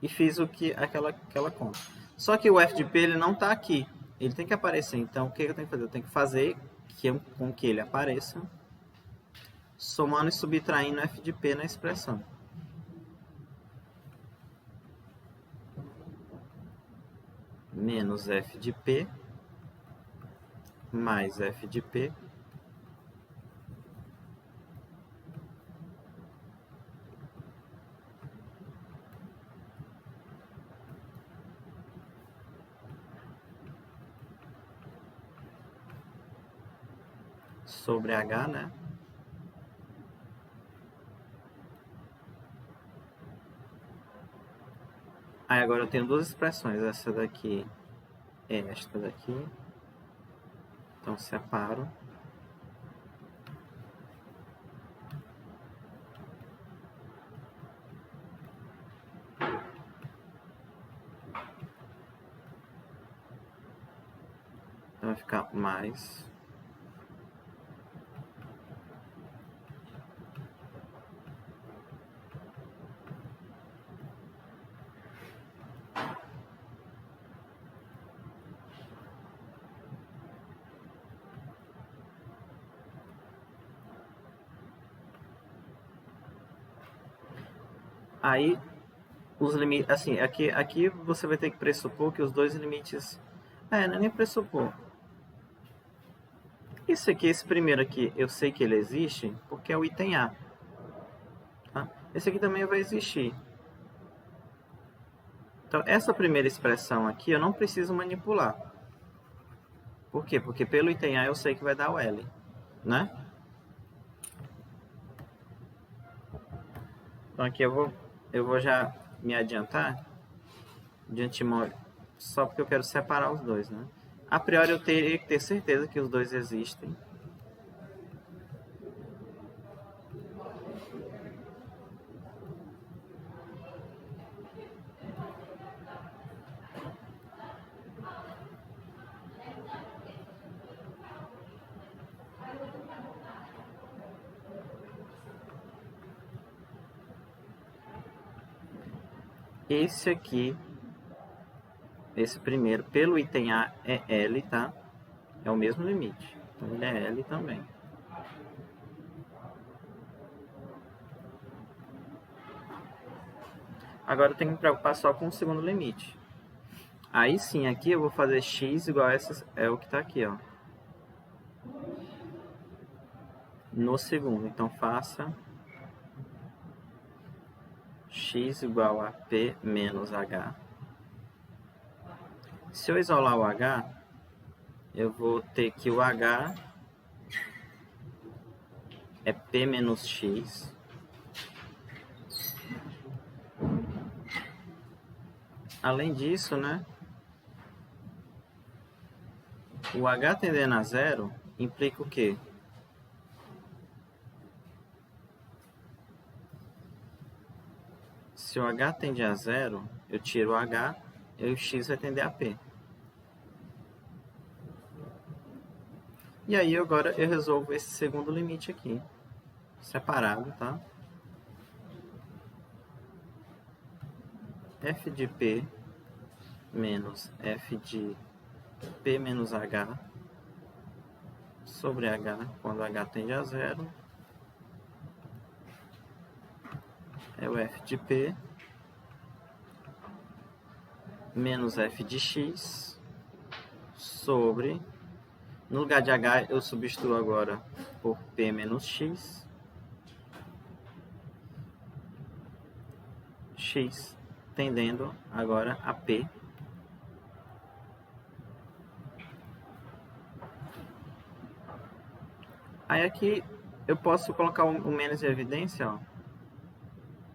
e fiz aquela conta. Só que o f de p ele não está aqui. Ele tem que aparecer. Então, o que eu tenho que fazer? Eu tenho que fazer com que ele apareça, somando e subtraindo f de p na expressão. Menos f de p mais f de p sobre h, né? Aí agora eu tenho duas expressões, essa daqui é esta daqui. Então separo. Então vai ficar mais. Aí, os limites, assim, aqui você vai ter que pressupor que os dois limites... não é nem pressupor. Isso aqui, esse primeiro aqui, eu sei que ele existe porque é o item A. Tá? Esse aqui também vai existir. Então, essa primeira expressão aqui eu não preciso manipular. Por quê? Porque pelo item A eu sei que vai dar o L, né? Então aqui eu vou já me adiantar de antemão, só porque eu quero separar os dois, né? A priori eu teria que ter certeza que os dois existem. Esse aqui, esse primeiro, pelo item A é L, tá? É o mesmo limite. Então ele é L também. Agora eu tenho que me preocupar só com o segundo limite. Aí sim, aqui eu vou fazer x igual a essa, é o que está aqui, ó. No segundo, então faça x igual a p menos h. Se eu isolar o h, eu vou ter que o h é p menos x. Além disso, né, o h tendendo a zero implica o quê? Se o h tende a zero, eu tiro o h e o x vai tender a p. E aí agora eu resolvo esse segundo limite aqui, separado, tá? F de p menos f de p menos h sobre h, quando h tende a zero, é o f de p menos f de x sobre, no lugar de h eu substituo agora por p menos x, x tendendo agora a p. Aí aqui eu posso colocar o menos em evidência, ó,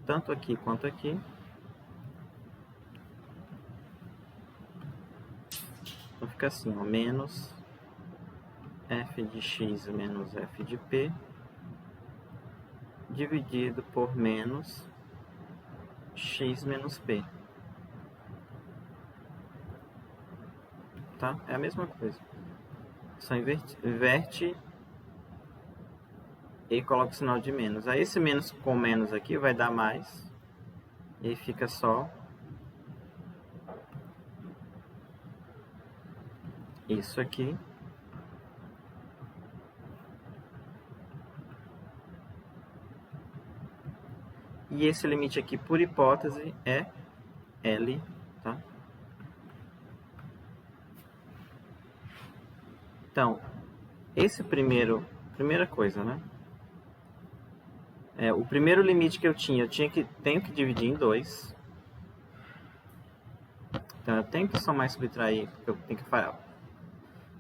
tanto aqui quanto aqui. Então fica assim, ó, menos f de x menos f de p dividido por menos x menos p. Tá? É a mesma coisa. Só inverte e coloca o sinal de menos. Aí esse menos com menos aqui vai dar mais. E aí fica só isso aqui. E esse limite aqui, por hipótese, é L, tá? Então, esse primeira coisa, né? O primeiro limite que eu tenho que dividir em 2. Então, eu tenho que somar e subtrair, porque eu tenho que fazer.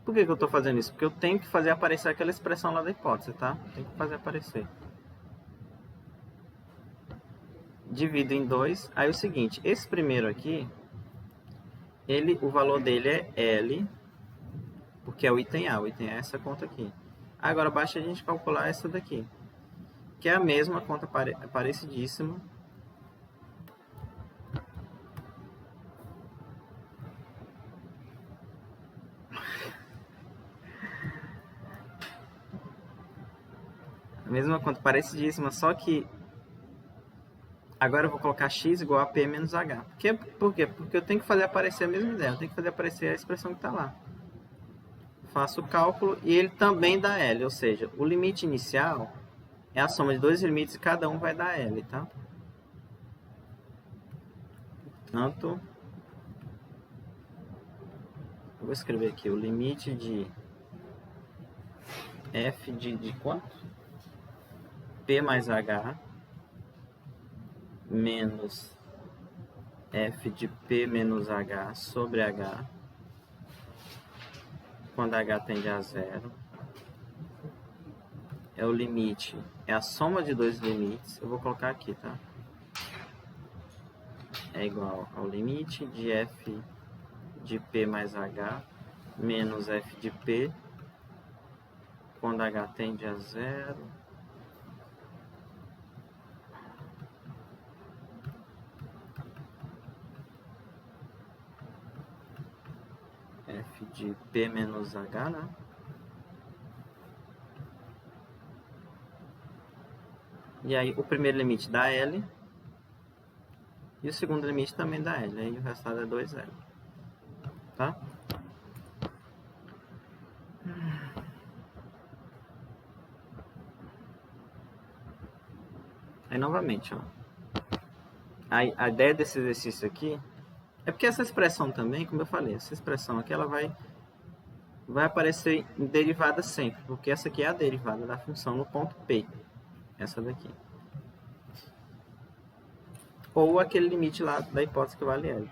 Por que eu estou fazendo isso? Porque eu tenho que fazer aparecer aquela expressão lá da hipótese, tá? Tem que fazer aparecer. Divido em 2. Aí é o seguinte, esse primeiro aqui, o valor dele é L, porque é o item A. O item A é essa conta aqui. Agora basta a gente calcular essa daqui, que é a mesma conta parecidíssima. A mesma conta parecidíssima, só que agora eu vou colocar x igual a p menos h. Por quê? Porque eu tenho que fazer aparecer a mesma ideia. Eu tenho que fazer aparecer a expressão que está lá. Faço o cálculo e ele também dá L. Ou seja, o limite inicial é a soma de dois limites e cada um vai dar L, tá? Portanto, eu vou escrever aqui o limite de f de quanto? P mais h menos f de p menos h sobre h, quando h tende a zero, é o limite, é a soma de dois limites, eu vou colocar aqui, tá? É igual ao limite de f de p mais h menos f de p, quando h tende a zero, f de p menos h, né? E aí o primeiro limite dá L, e o segundo limite também dá L, aí o resultado é 2L, tá? Aí novamente, ó. A ideia desse exercício aqui É porque essa expressão também, como eu falei, essa expressão aqui ela vai aparecer em derivada sempre, porque essa aqui é a derivada da função no ponto P, essa daqui. Ou aquele limite lá da hipótese que vale L.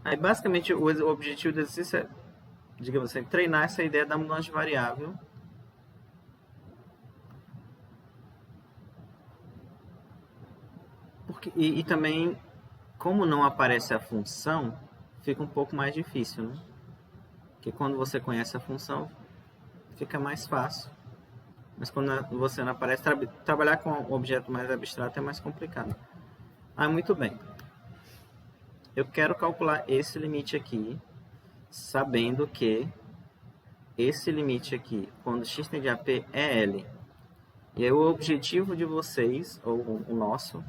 Aí, basicamente, o objetivo do exercício é, digamos assim, treinar essa ideia da mudança de variável. E também, como não aparece a função, fica um pouco mais difícil, né? Porque quando você conhece a função, fica mais fácil. Mas quando você não aparece, trabalhar com um objeto mais abstrato é mais complicado. Muito bem. Eu quero calcular esse limite aqui, sabendo que esse limite aqui, quando x tende a p, é L. E aí o objetivo de vocês, ou o nosso,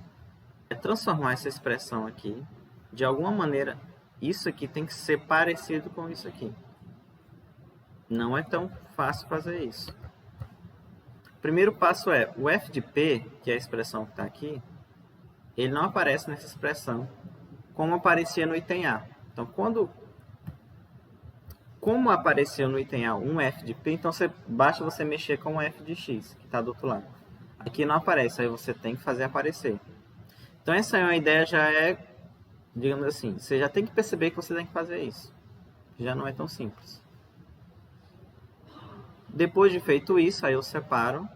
é transformar essa expressão aqui, de alguma maneira, isso aqui tem que ser parecido com isso aqui. Não é tão fácil fazer isso. O primeiro passo é, o f de p, que é a expressão que está aqui, ele não aparece nessa expressão como aparecia no item A. Então, como apareceu no item A um f de p, então basta você mexer com o f de x, que está do outro lado. Aqui não aparece, aí você tem que fazer aparecer. Então, essa é uma ideia, já é, digamos assim, você já tem que perceber que você tem que fazer isso. Já não é tão simples. Depois de feito isso, aí eu separo.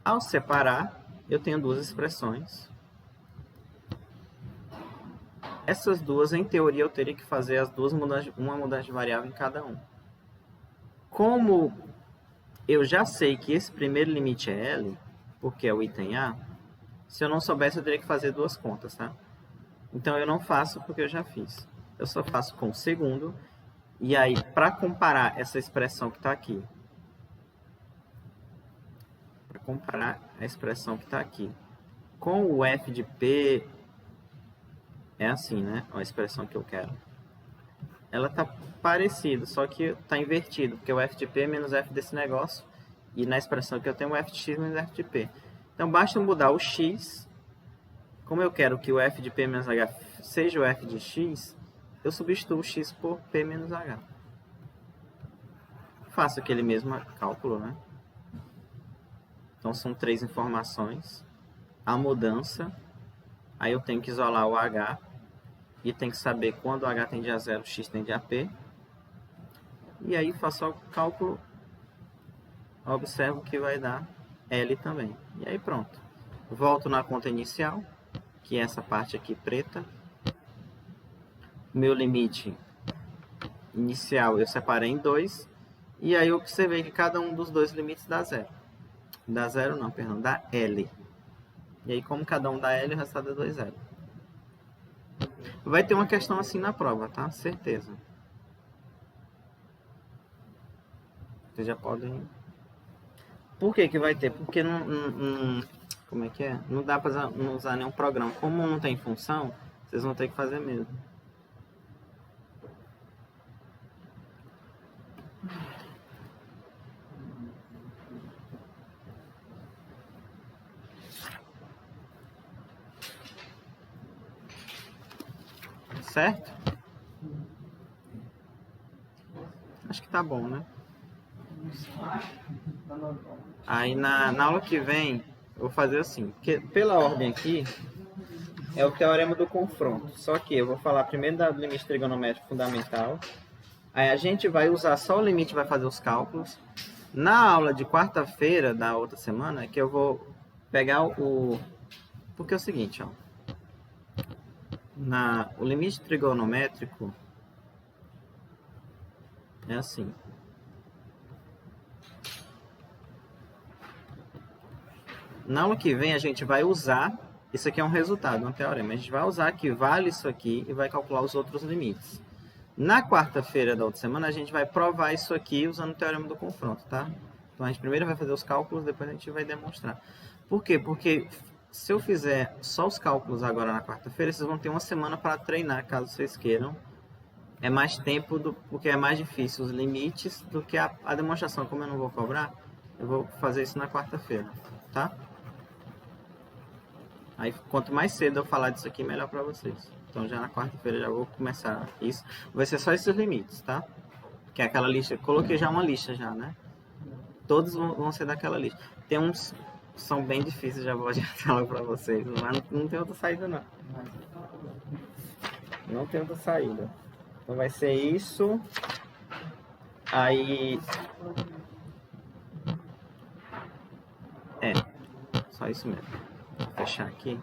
Ao separar, eu tenho duas expressões. Essas duas, em teoria, eu teria que fazer as duas uma mudança de variável em cada um. Como eu já sei que esse primeiro limite é L, porque é o item A, se eu não soubesse, eu teria que fazer duas contas, tá? Então, eu não faço porque eu já fiz. Eu só faço com o segundo. E aí, para comparar essa expressão que está aqui, com o f de p, é assim, né? A expressão que eu quero. Ela está parecida, só que está invertido, porque o f de p é menos f desse negócio, e na expressão que eu tenho o f de x menos f de p. Então, basta mudar o x. Como eu quero que o f de p menos h seja o f de x, eu substituo o x por p menos h. Faço aquele mesmo cálculo, né? Então, são 3 informações. A mudança, aí eu tenho que isolar o h, e tem que saber quando o h tende a 0, x tende a p. E aí faço o cálculo, observo que vai dar L também. E aí pronto. Volto na conta inicial, que é essa parte aqui preta. Meu limite inicial eu separei em 2. E aí eu observei que cada um dos dois limites dá 0. Dá 0 não, perdão, dá L. E aí como cada um dá L, o resultado é 2L. Vai ter uma questão assim na prova, tá? Certeza. Vocês já podem... Por que que vai ter? Porque não como é que é? Não dá para usar nenhum programa. Como não tem função, vocês vão ter que fazer mesmo. Certo? Acho que tá bom, né? Aí na aula que vem, eu vou fazer assim. Porque pela ordem aqui, é o teorema do confronto. Só que eu vou falar primeiro do limite trigonométrico fundamental. Aí a gente vai usar só o limite e vai fazer os cálculos. Na aula de quarta-feira da outra semana, que eu vou pegar o... Porque é o seguinte, ó. O limite trigonométrico é assim. Na aula que vem a gente vai usar, isso aqui é um resultado, um teorema, a gente vai usar que vale isso aqui e vai calcular os outros limites. Na quarta-feira da outra semana a gente vai provar isso aqui usando o teorema do confronto, tá? Então a gente primeiro vai fazer os cálculos, depois a gente vai demonstrar. Por quê? Porque se eu fizer só os cálculos agora na quarta-feira, vocês vão ter uma semana para treinar, caso vocês queiram. É mais tempo, porque é mais difícil os limites do que a demonstração. Como eu não vou cobrar, eu vou fazer isso na quarta-feira, tá? Aí, quanto mais cedo eu falar disso aqui, melhor para vocês. Então já na quarta-feira já vou começar isso. Vai ser só esses limites, tá? Que é aquela lista, coloquei já uma lista já, né? Todos vão ser daquela lista. Tem uns que são bem difíceis, já vou adiantar logo pra vocês, mas não tem outra saída não. Não tem outra saída. Então vai ser isso. Aí... só isso mesmo. Vou fechar aqui.